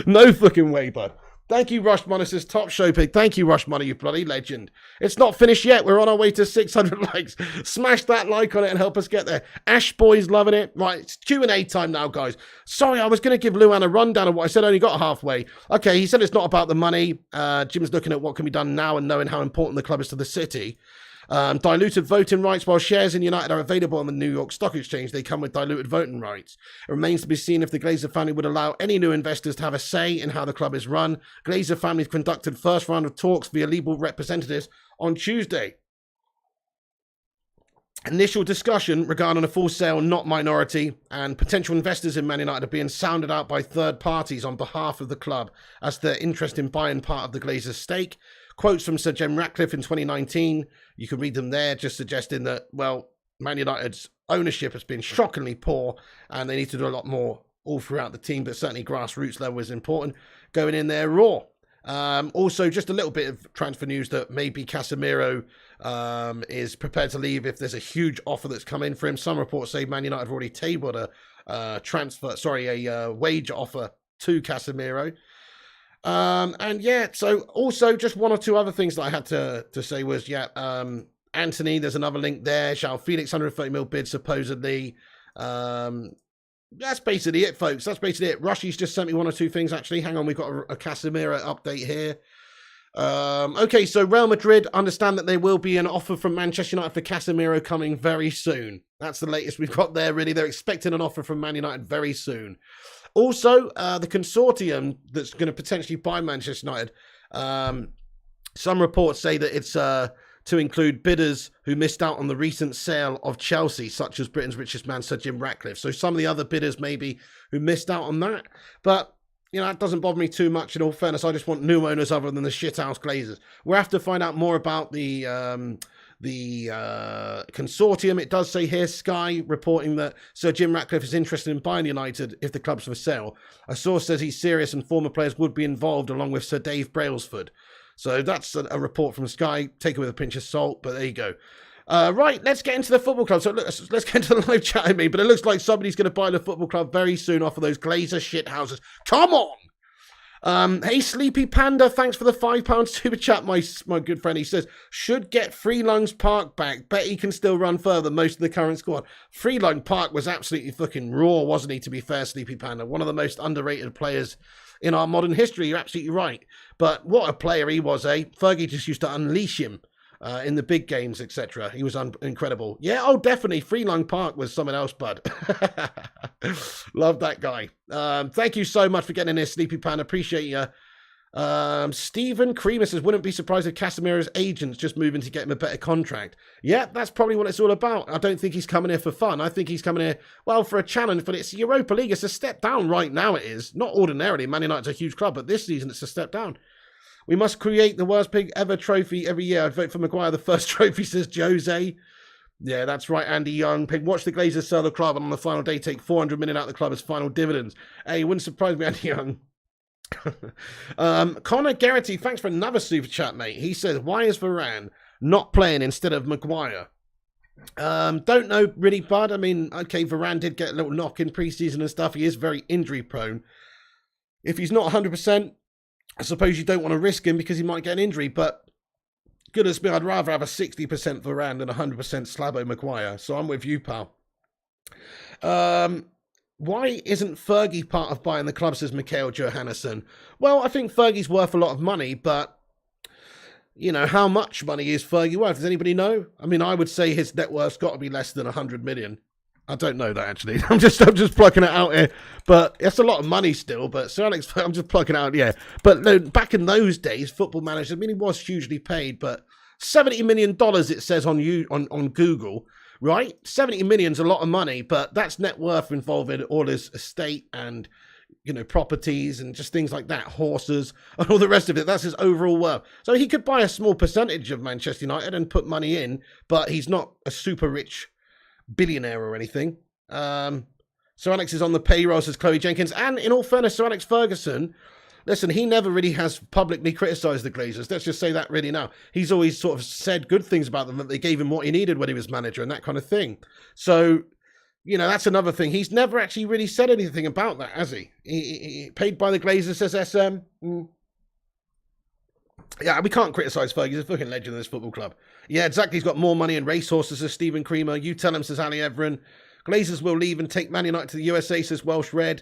No fucking way, bud. Thank you, Rush Money says top show pig. Thank you, Rush Money, you bloody legend. It's not finished yet. We're on our way to 600 likes. Smash that like on it and help us get there. Ash Boy's loving it. Right, it's Q&A time now, guys. Sorry, I was going to give Luan a rundown of what I said. I only got halfway. Okay, he said it's not about the money. Jim's looking at what can be done now and knowing how important the club is to the city. Diluted voting rights. While shares in United are available on the New York Stock Exchange, they come with diluted voting rights. It remains to be seen if the Glazer family would allow any new investors to have a say in how the club is run. Glazer family conducted first round of talks via legal representatives on Tuesday. Initial discussion regarding a full sale, not minority, and potential investors in Man United are being sounded out by third parties on behalf of the club as their interest in buying part of the Glazers' stake. Quotes from Sir Jem Ratcliffe in 2019, you can read them there, just suggesting that, well, Man United's ownership has been shockingly poor and they need to do a lot more all throughout the team, but certainly grassroots level is important. Going in there raw. Also, just a little bit of transfer news that maybe Casemiro is prepared to leave if there's a huge offer that's come in for him. Some reports say Man United have already tabled a wage offer to Casemiro. And yeah, so also just one or two other things that I had to say was, Anthony, there's another link there. Shall Felix 130 mil bid supposedly. That's basically it, folks. That's basically it. Rushy's just sent me one or two things, actually. Hang on, we've got a Casemiro update here. Okay, so Real Madrid understand that there will be an offer from Manchester United for Casemiro coming very soon. That's the latest we've got there, really. They're expecting an offer from Man United very soon. Also, the consortium that's going to potentially buy Manchester United, some reports say that it's to include bidders who missed out on the recent sale of Chelsea, such as Britain's richest man, Sir Jim Ratcliffe. So some of the other bidders maybe who missed out on that. But, that doesn't bother me too much. In all fairness, I just want new owners other than the shithouse Glazers. We'll have to find out more about the consortium. It does say here, Sky reporting that Sir Jim Ratcliffe is interested in buying United if the club's for sale. A source says he's serious and former players would be involved along with Sir Dave Brailsford. So that's a report from Sky. Take it with a pinch of salt, but there you go. Right, let's get into the football club. So let's get into the live chat, but it looks like somebody's going to buy the football club very soon off of those Glazer shithouses. Come on! Hey, Sleepy Panda, thanks for the £5 super chat, my good friend. He says, should get Freelungs Park back. Bet he can still run further than most of the current squad. Freelung Park was absolutely fucking raw, wasn't he, to be fair, Sleepy Panda? One of the most underrated players in our modern history. You're absolutely right. But what a player he was, eh? Fergie just used to unleash him in the big games, etc. He was incredible. Yeah, oh, definitely. Freelung Park was something else, bud. Love that guy. Thank you so much for getting in here, Sleepy Pan. Appreciate you. Stephen Creamer says, wouldn't be surprised if Casemiro's agent's just moving to get him a better contract. Yeah, that's probably what it's all about. I don't think he's coming here for fun. I think he's coming here, well, for a challenge, but it's Europa League. It's a step down right now, it is. Not ordinarily. Man United's a huge club, but this season it's a step down. We must create the worst pig ever trophy every year. I'd vote for Maguire the first trophy, says Jose. Yeah, that's right, Andy Young. Pig, watch the Glazers sell the club and on the final day take 400 million out of the club as final dividends. Hey, it wouldn't surprise me, Andy Young. Connor Garrity, thanks for another super chat, mate. He says, why is Varane not playing instead of Maguire? Don't know really, bud. I mean, okay, Varane did get a little knock in pre-season and stuff. He is very injury prone. If he's not 100%, I suppose you don't want to risk him because he might get an injury, but goodness me, I'd rather have a 60% Varane than 100% Slabo Maguire. So I'm with you, pal. Why isn't Fergie part of buying the club, says Mikhail Johannesson? Well, I think Fergie's worth a lot of money, but, how much money is Fergie worth? Does anybody know? I mean, I would say his net worth's got to be less than 100 million. I don't know that, actually. I'm just plucking it out here. But it's a lot of money still. But Sir Alex, I'm just plucking it out, yeah. But no, back in those days, football managers, I mean, he was hugely paid, but $70 million, it says on Google, right? 70 million's a lot of money, but that's net worth involving all his estate and, properties and just things like that, horses and all the rest of it. That's his overall worth. So he could buy a small percentage of Manchester United and put money in, but he's not a super rich billionaire or anything. Sir Alex is on the payroll, says Chloe Jenkins. And in all fairness, Sir Alex Ferguson, listen, he never really has publicly criticised the Glazers. Let's just say that really now. He's always sort of said good things about them, that they gave him what he needed when he was manager and that kind of thing. So, that's another thing. He's never actually really said anything about that, has he? He paid by the Glazers, says SM. Yeah, we can't criticise Fergie. He's a fucking legend of this football club. Yeah, exactly. He's got more money in racehorses, says Stephen Creamer. You tell him, says Ali Everin. Glazers will leave and take Man United to the USA, says Welsh Red.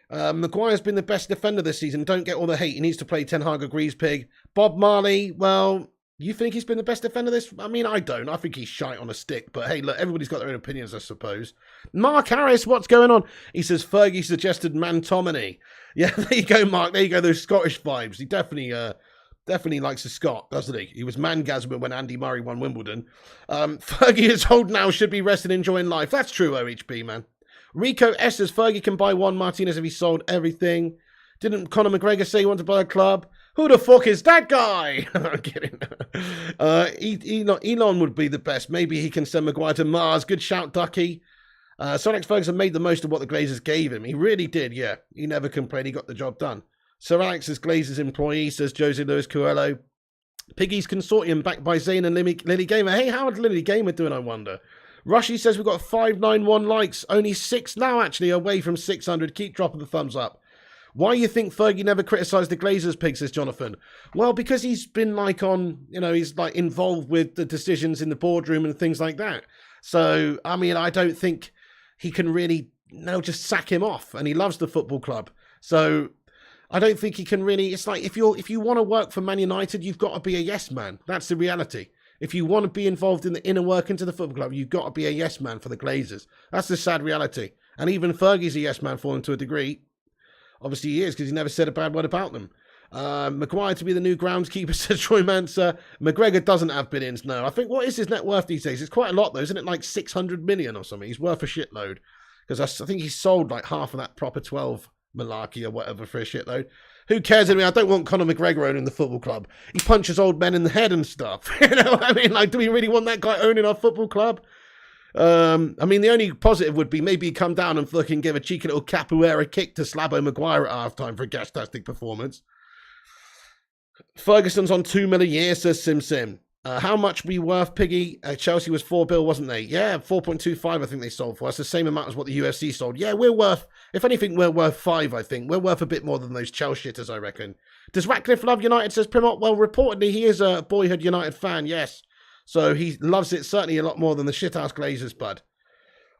Maguire's been the best defender this season. Don't get all the hate. He needs to play. Ten Hag agrees, Pig. Bob Marley, well, you think he's been the best defender this? I mean, I don't. I think he's shite on a stick. But hey, look, everybody's got their own opinions, I suppose. Mark Harris, what's going on? He says Fergie suggested Mantomini. Yeah, there you go, Mark. There you go, those Scottish vibes. He definitely likes a Scot, doesn't he? He was mangasming when Andy Murray won Wimbledon. Fergie is old now, should be resting, enjoying life. That's true, OHB, man. Rico S says Fergie can buy Juan Martinez if he sold everything. Didn't Conor McGregor say he wanted to buy a club? Who the fuck is that guy? I'm kidding. Elon would be the best. Maybe he can send Maguire to Mars. Good shout, Ducky. Sir Alex Ferguson made the most of what the Glazers gave him. He really did, yeah. He never complained. He got the job done. Sir Alex is Glazers employee, says Jose Luis Coelho. Piggy's consortium backed by Zayn and Lily Gamer. Hey, how is Lily Gamer doing, I wonder? Rushy says we've got 591 likes. Only 6 now, actually, away from 600. Keep dropping the thumbs up. Why you think Fergie never criticised the Glazers pig, says Jonathan? Well, because he's been he's like involved with the decisions in the boardroom and things like that. So, I mean, I don't think he can really, just sack him off. And he loves the football club. So, I don't think he can really, it's like if you want to work for Man United, you've got to be a yes man. That's the reality. If you want to be involved in the inner workings of the football club, you've got to be a yes man for the Glazers. That's the sad reality. And even Fergie's a yes man for them to a degree. Obviously he is, because he never said a bad word about them. Maguire to be the new groundskeeper, says Troy Manser. McGregor doesn't have bid-ins, no. I think, what is his net worth these days? It's quite a lot, though, isn't it? Like 600 million or something. He's worth a shitload. Because I think he sold like half of that proper 12 malarkey or whatever for a shitload. Who cares anyway? I don't want Conor McGregor owning the football club. He punches old men in the head and stuff. You know what I mean? Like, do we really want that guy owning our football club? I mean, the only positive would be maybe he'd come down and fucking give a cheeky little capoeira kick to Slabo Maguire at half-time for a gastastic performance. Ferguson's on 2 million a year, says Sim. How much we worth, Piggy? Chelsea was 4 bill, wasn't they? Yeah, 4.25 I think they sold for. That's the same amount as what the UFC sold. Yeah, we're worth, if anything, we're worth 5, I think. We're worth a bit more than those Chelsea shitters, I reckon. Does Ratcliffe love United, says Primot? Well, reportedly, he is a boyhood United fan, yes. So he loves it certainly a lot more than the shithouse Glazers, bud.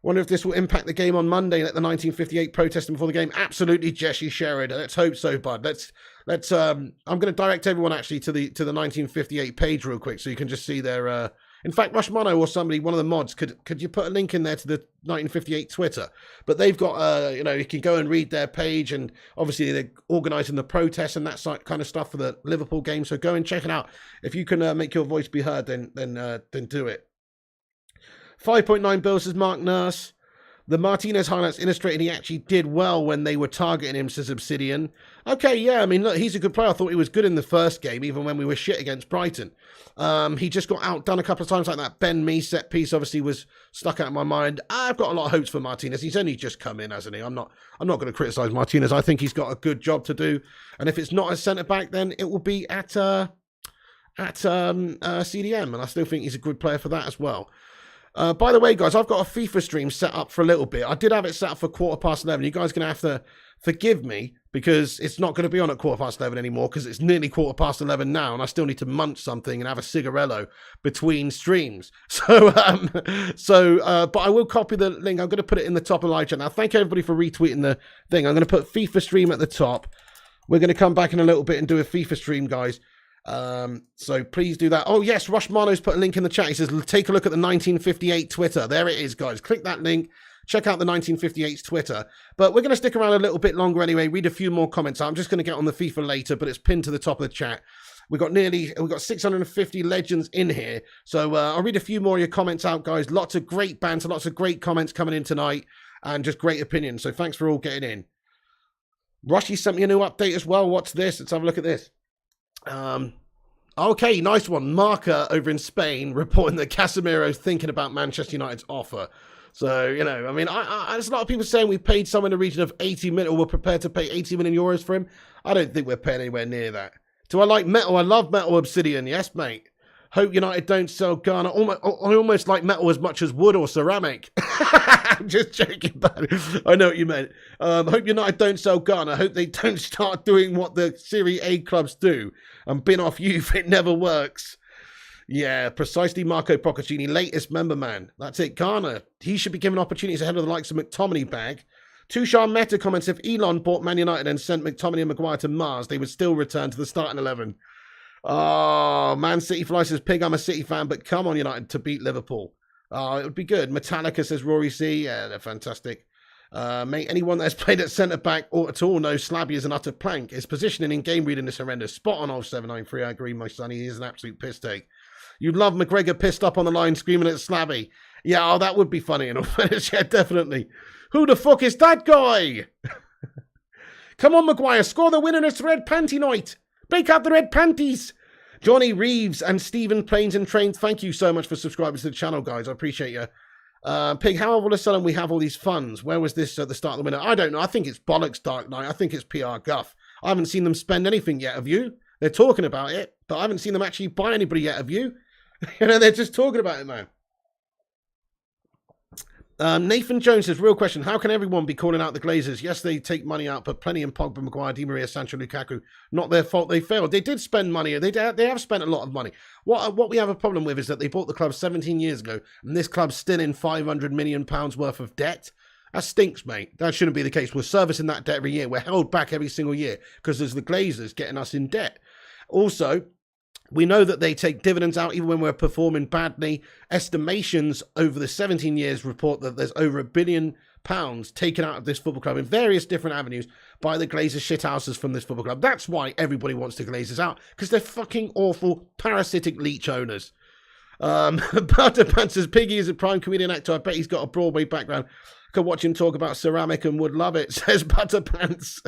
Wonder if this will impact the game on Monday, like the 1958 protesting before the game. Absolutely, Jesse Sheridan. Let's hope so, bud. Let's I'm going to direct everyone actually to the 1958 page real quick, so you can just see their. In fact, Rushmano or somebody, one of the mods, could you put a link in there to the 1958 Twitter? But they've got you can go and read their page, and obviously they're organising the protests and that kind of stuff for the Liverpool game. So go and check it out. If you can make your voice be heard, then do it. 5.9 bills, says Mark Nurse. The Martinez highlights illustrated he actually did well when they were targeting him, says Obsidian. Okay, yeah, I mean, look, he's a good player. I thought he was good in the first game, even when we were shit against Brighton. He just got outdone a couple of times, like that Ben Mee set piece obviously was stuck out of my mind. I've got a lot of hopes for Martinez. He's only just come in, hasn't he? I'm not going to criticise Martinez. I think he's got a good job to do. And if it's not as centre-back, then it will be at CDM. And I still think he's a good player for that as well. By the way, guys, I've got a FIFA stream set up for a little bit. I did have it set up for 11:15. You guys are going to have to forgive me because it's not going to be on at 11:15 anymore because it's nearly 11:15 now and I still need to munch something and have a cigarello between streams. So, but I will copy the link. I'm going to put it in the top of the live chat. Now, thank everybody for retweeting the thing. I'm going to put FIFA stream at the top. We're going to come back in a little bit and do a FIFA stream, guys. So please do that. Oh yes, Rush Mano's put a link in the chat. He says take a look at the 1958 Twitter. There it is, guys. Click that link, check out the 1958's Twitter. But we're going to stick around a little bit longer anyway, read a few more comments. I'm just going to get on the FIFA later, but it's pinned to the top of the chat. We've got 650 legends in here, so I'll read a few more of your comments out, guys. Lots of great banter, lots of great comments coming in tonight, and just great opinions. So thanks for all getting in. Rushy sent me a new update as well. What's this? Let's have a look at this. Okay, nice one. Marca over in Spain reporting that Casemiro's thinking about Manchester United's offer. So, you know, I mean, there's a lot of people saying we paid somewhere in the region of 80 million, or we're prepared to pay 80 million euros for him. I don't think we're paying anywhere near that. Do I like metal? I love metal, Obsidian. Yes, mate. Hope United don't sell Ghana. I almost like metal as much as wood or ceramic. I'm just joking, but I know what you meant. Hope United don't sell Ghana. Hope they don't start doing what the Serie A clubs do and bin off youth. It never works. Yeah, precisely, Marco Procaccini, latest member man. That's it, Ghana. He should be given opportunities ahead of the likes of McTominay bag. Tushar Meta comments, if Elon bought Man United and sent McTominay and Maguire to Mars, they would still return to the starting 11. Oh, Man City Fly says, Pig, I'm a City fan, but come on, United, to beat Liverpool. Oh, it would be good. Metallica says, Rory C. Yeah, they're fantastic. Mate, anyone that's played at centre-back or at all knows Slabby is an utter plank. His positioning and game reading is horrendous. Spot on, 0793. I agree, my son. He is an absolute piss take. You'd love McGregor pissed up on the line screaming at Slabby. Yeah, oh, that would be funny in all fairness. Yeah, definitely. Who the fuck is that guy? Come on, Maguire. Score the winner. It's red panty night. Break out the red panties. Johnny Reeves and Stephen Planes and Trains, thank you so much for subscribing to the channel, guys. I appreciate you. Pig, how all of a sudden we have all these funds? Where was this at the start of the winter? I don't know. I think it's bollocks, Dark Knight. I think it's PR guff. I haven't seen them spend anything yet, have you? They're talking about it, but I haven't seen them actually buy anybody yet, have you? You know, they're just talking about it, man. Nathan Jones says, real question, how can everyone be calling out the Glazers? Yes, they take money out, but plenty in Pogba, Maguire, Di Maria, Sancho, Lukaku. Not their fault they failed. They did spend money. They have spent a lot of money. What we have a problem with is that they bought the club 17 years ago, and this club's still in £500 million worth of debt. That stinks, mate. That shouldn't be the case. We're servicing that debt every year. We're held back every single year because there's the Glazers getting us in debt. Also, we know that they take dividends out even when we're performing badly. Estimations over the 17 years report that there's over £1 billion taken out of this football club in various different avenues by the Glazers shithouses from this football club. That's why everybody wants the Glazers out, because they're fucking awful, parasitic leech owners. Butterpants says, Piggy is a prime comedian actor. I bet he's got a Broadway background. Could watch him talk about ceramic and would love it, says Butterpants.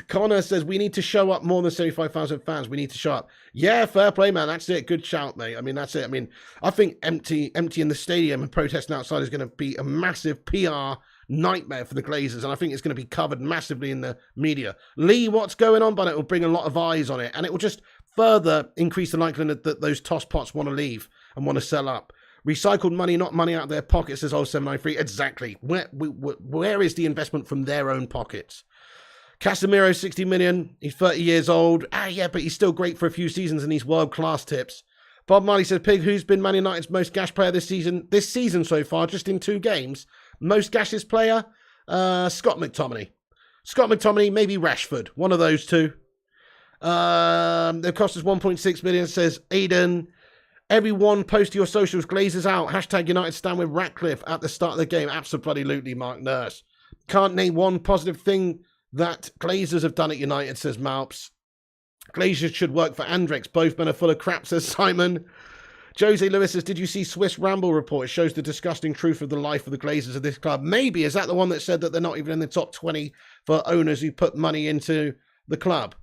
Connor says, we need to show up more than 75,000 fans. We need to show up. Yeah, fair play, man. That's it. Good shout, mate. I mean, that's it. I mean, I think emptying the stadium and protesting outside is going to be a massive PR nightmare for the Glazers, and I think it's going to be covered massively in the media. Lee, what's going on? But it will bring a lot of eyes on it, and it will just further increase the likelihood that those tosspots want to leave and want to sell up. Recycled money, not money out of their pockets, says 0793. Exactly. Where is the investment from their own pockets? Casemiro, 60 million. He's 30 years old. Yeah, but he's still great for a few seasons and he's world-class tips. Bob Marley says, Pig, who's been Man United's most gash player this season? This season so far, just in 2 games. Most gashes player? Scott McTominay. Scott McTominay, maybe Rashford. One of those two. They've cost us 1.6 million, says Aiden. Everyone post to your socials, Glazers out. Hashtag United stand with Ratcliffe at the start of the game. Absolutely, Mark Nurse. Can't name one positive thing that Glazers have done at United, says Malps. Glazers should work for Andrex. Both men are full of crap, says Simon. Jose Lewis says, did you see Swiss Ramble report? It shows the disgusting truth of the life of the Glazers of this club. Maybe. Is that the one that said that they're not even in the top 20 for owners who put money into the club?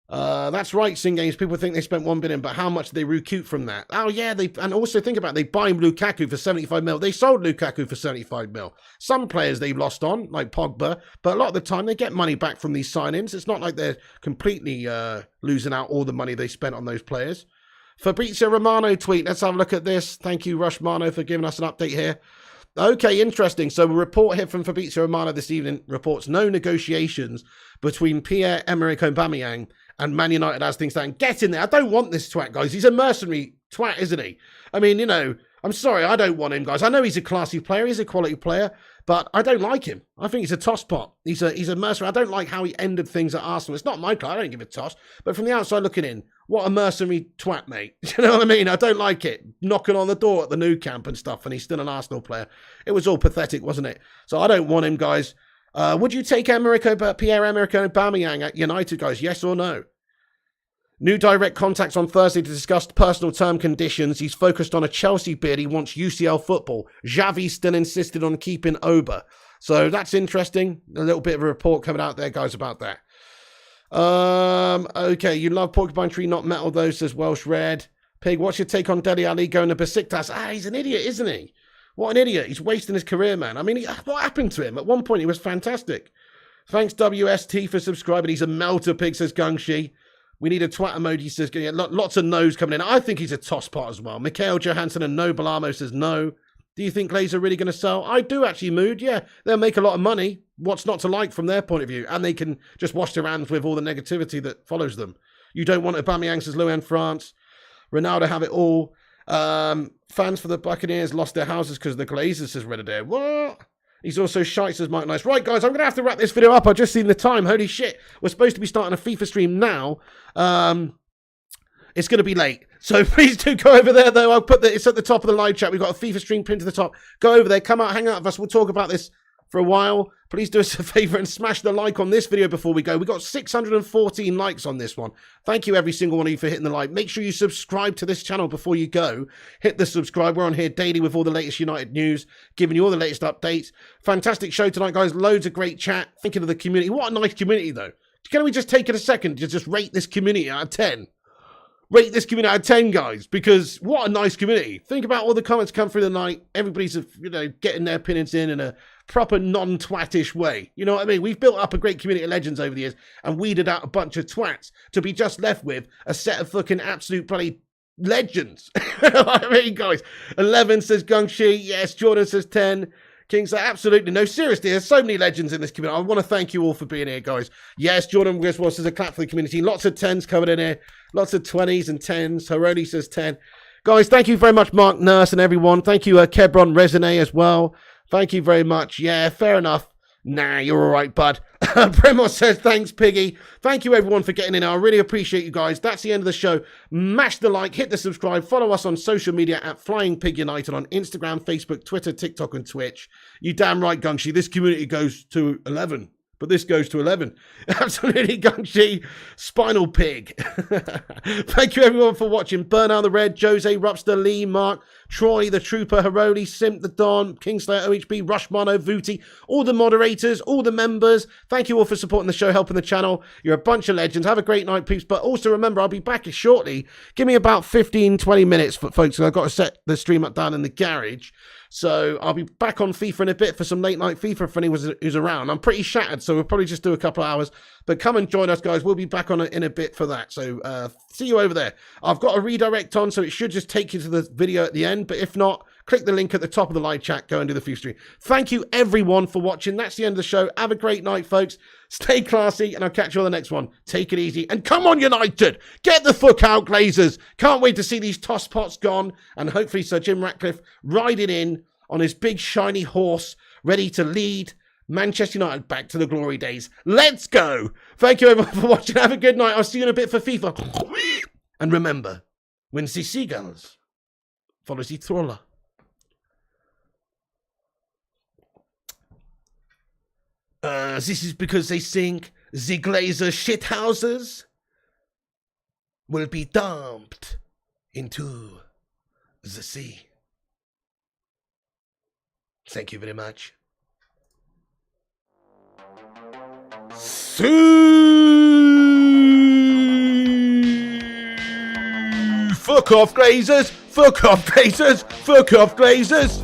That's right, Sing Games. People think they spent 1 billion, but how much did they recoup from that? Oh yeah, and also think about it, they buy Lukaku for 75 mil. They sold Lukaku for 75 mil. Some players they've lost on, like Pogba, but a lot of the time they get money back from these signings. It's not like they're completely losing out all the money they spent on those players. Fabrizio Romano tweet. Let's have a look at this. Thank you, Rush Mano, for giving us an update here. Okay, interesting. So a report here from Fabrizio Romano this evening reports no negotiations between Pierre-Emerick Aubameyang and Man United as things stand. Get in there. I don't want this twat, guys. He's a mercenary twat, isn't he? I mean, you know, I'm sorry. I don't want him, guys. I know he's a classy player. He's a quality player, but I don't like him. I think he's a tosspot. He's a mercenary. I don't like how he ended things at Arsenal. It's not my club. I don't give a toss. But from the outside looking in, what a mercenary twat, mate. You know what I mean? I don't like it. Knocking on the door at the new camp and stuff, and he's still an Arsenal player. It was all pathetic, wasn't it? So I don't want him, guys. Would you take Pierre-Emerick Aubameyang at United, guys? Yes or no? New direct contacts on Thursday to discuss personal term conditions. He's focused on a Chelsea bid. He wants UCL football. Xavi still insisted on keeping Oba. So that's interesting. A little bit of a report coming out there, guys, about that. Okay, you love Porcupine Tree, not metal, though, says Welsh Red. Pig, what's your take on Dele Alli going to Besiktas? He's an idiot, isn't he? What an idiot. He's wasting his career, man. I mean, what happened to him? At one point, he was fantastic. Thanks, WST, for subscribing. He's a melter, Pig, says Gungshi. We need a twat emoji, says, yeah, lots of no's coming in. I think he's a tosspot as well. Mikhail Johansson and Noble Armo says no. Do you think Glazer are really going to sell? I do actually, Mood. Yeah, they'll make a lot of money. What's not to like from their point of view? And they can just wash their hands with all the negativity that follows them. You don't want Aubameyang, says Luan France. Ronaldo have it all. Fans for the Buccaneers lost their houses because of the Glazers, says Redditor. What? He's also shite, says Mike Nice. Right, guys, I'm going to have to wrap this video up. I've just seen the time. Holy shit. We're supposed to be starting a FIFA stream now. It's going to be late. So please do go over there, though. I'll put it's at the top of the live chat. We've got a FIFA stream pinned to the top. Go over there. Come out, hang out with us. We'll talk about this for a while. Please do us a favor and smash the like on this video before we go. We got 614 likes on this one. Thank you, every single one of you, for hitting the like. Make sure you subscribe to this channel before you go. Hit the subscribe. We're on here daily with all the latest United news, giving you all the latest updates. Fantastic show tonight, guys. Loads of great chat. Thinking of the community. What a nice community, though. Can we just take it a second to just rate this community out of 10? Rate this community out of 10, guys, because what a nice community. Think about all the comments come through the night. Everybody's, getting their opinions in a proper non-twatish way. You know what I mean? We've built up a great community of legends over the years and weeded out a bunch of twats to be just left with a set of fucking absolute bloody legends. I mean, guys, 11 says Gungshi. Yes, Jordan says 10. King says, absolutely. No, seriously, there's so many legends in this community. I want to thank you all for being here, guys. Yes, Jordan Griswold says a clap for the community. Lots of 10s covered in here. Lots of 20s and 10s. Haroni says 10. Guys, thank you very much, Mark Nurse and everyone. Thank you, Kebron Resone as well. Thank you very much. Yeah, fair enough. Nah, you're all right, bud. Primo says, thanks, Piggy. Thank you, everyone, for getting in. I really appreciate you guys. That's the end of the show. Mash the like, hit the subscribe, follow us on social media at Flying Pig United on Instagram, Facebook, Twitter, TikTok, and Twitch. You damn right, Gungshi. This community goes to 11. But this goes to 11. Absolutely, Gungshi. Spinal Pig. Thank you, everyone, for watching. Burnout the Red, Jose, Rupster, Lee, Mark, Troy, the Trooper, Haroli, Simp, the Don, Kingslayer, OHB, Rushmano, Vooty, all the moderators, all the members. Thank you all for supporting the show, helping the channel. You're a bunch of legends. Have a great night, peeps. But also remember, I'll be back shortly. Give me about 15, 20 minutes, folks. I've got to set the stream up down in the garage. So I'll be back on FIFA in a bit for some late night FIFA for anyone who's around. I'm pretty shattered, so we'll probably just do a couple of hours. But come and join us, guys. We'll be back on in a bit for that. So see you over there. I've got a redirect on, so it should just take you to the video at the end. But if not, click the link at the top of the live chat. Go and do the FIFA stream. Thank you, everyone, for watching. That's the end of the show. Have a great night, folks. Stay classy, and I'll catch you on the next one. Take it easy. And come on, United! Get the fuck out, Glazers! Can't wait to see these toss pots gone. And hopefully Sir Jim Ratcliffe riding in on his big shiny horse, ready to lead Manchester United back to the glory days. Let's go! Thank you everyone for watching. Have a good night. I'll see you in a bit for FIFA. And remember, when the seagulls follow the trawler, this is because they think the Glazer shithouses will be dumped into the sea. Thank you very much. Fuck off, Glazers! Fuck off, Glazers! Fuck off, Glazers!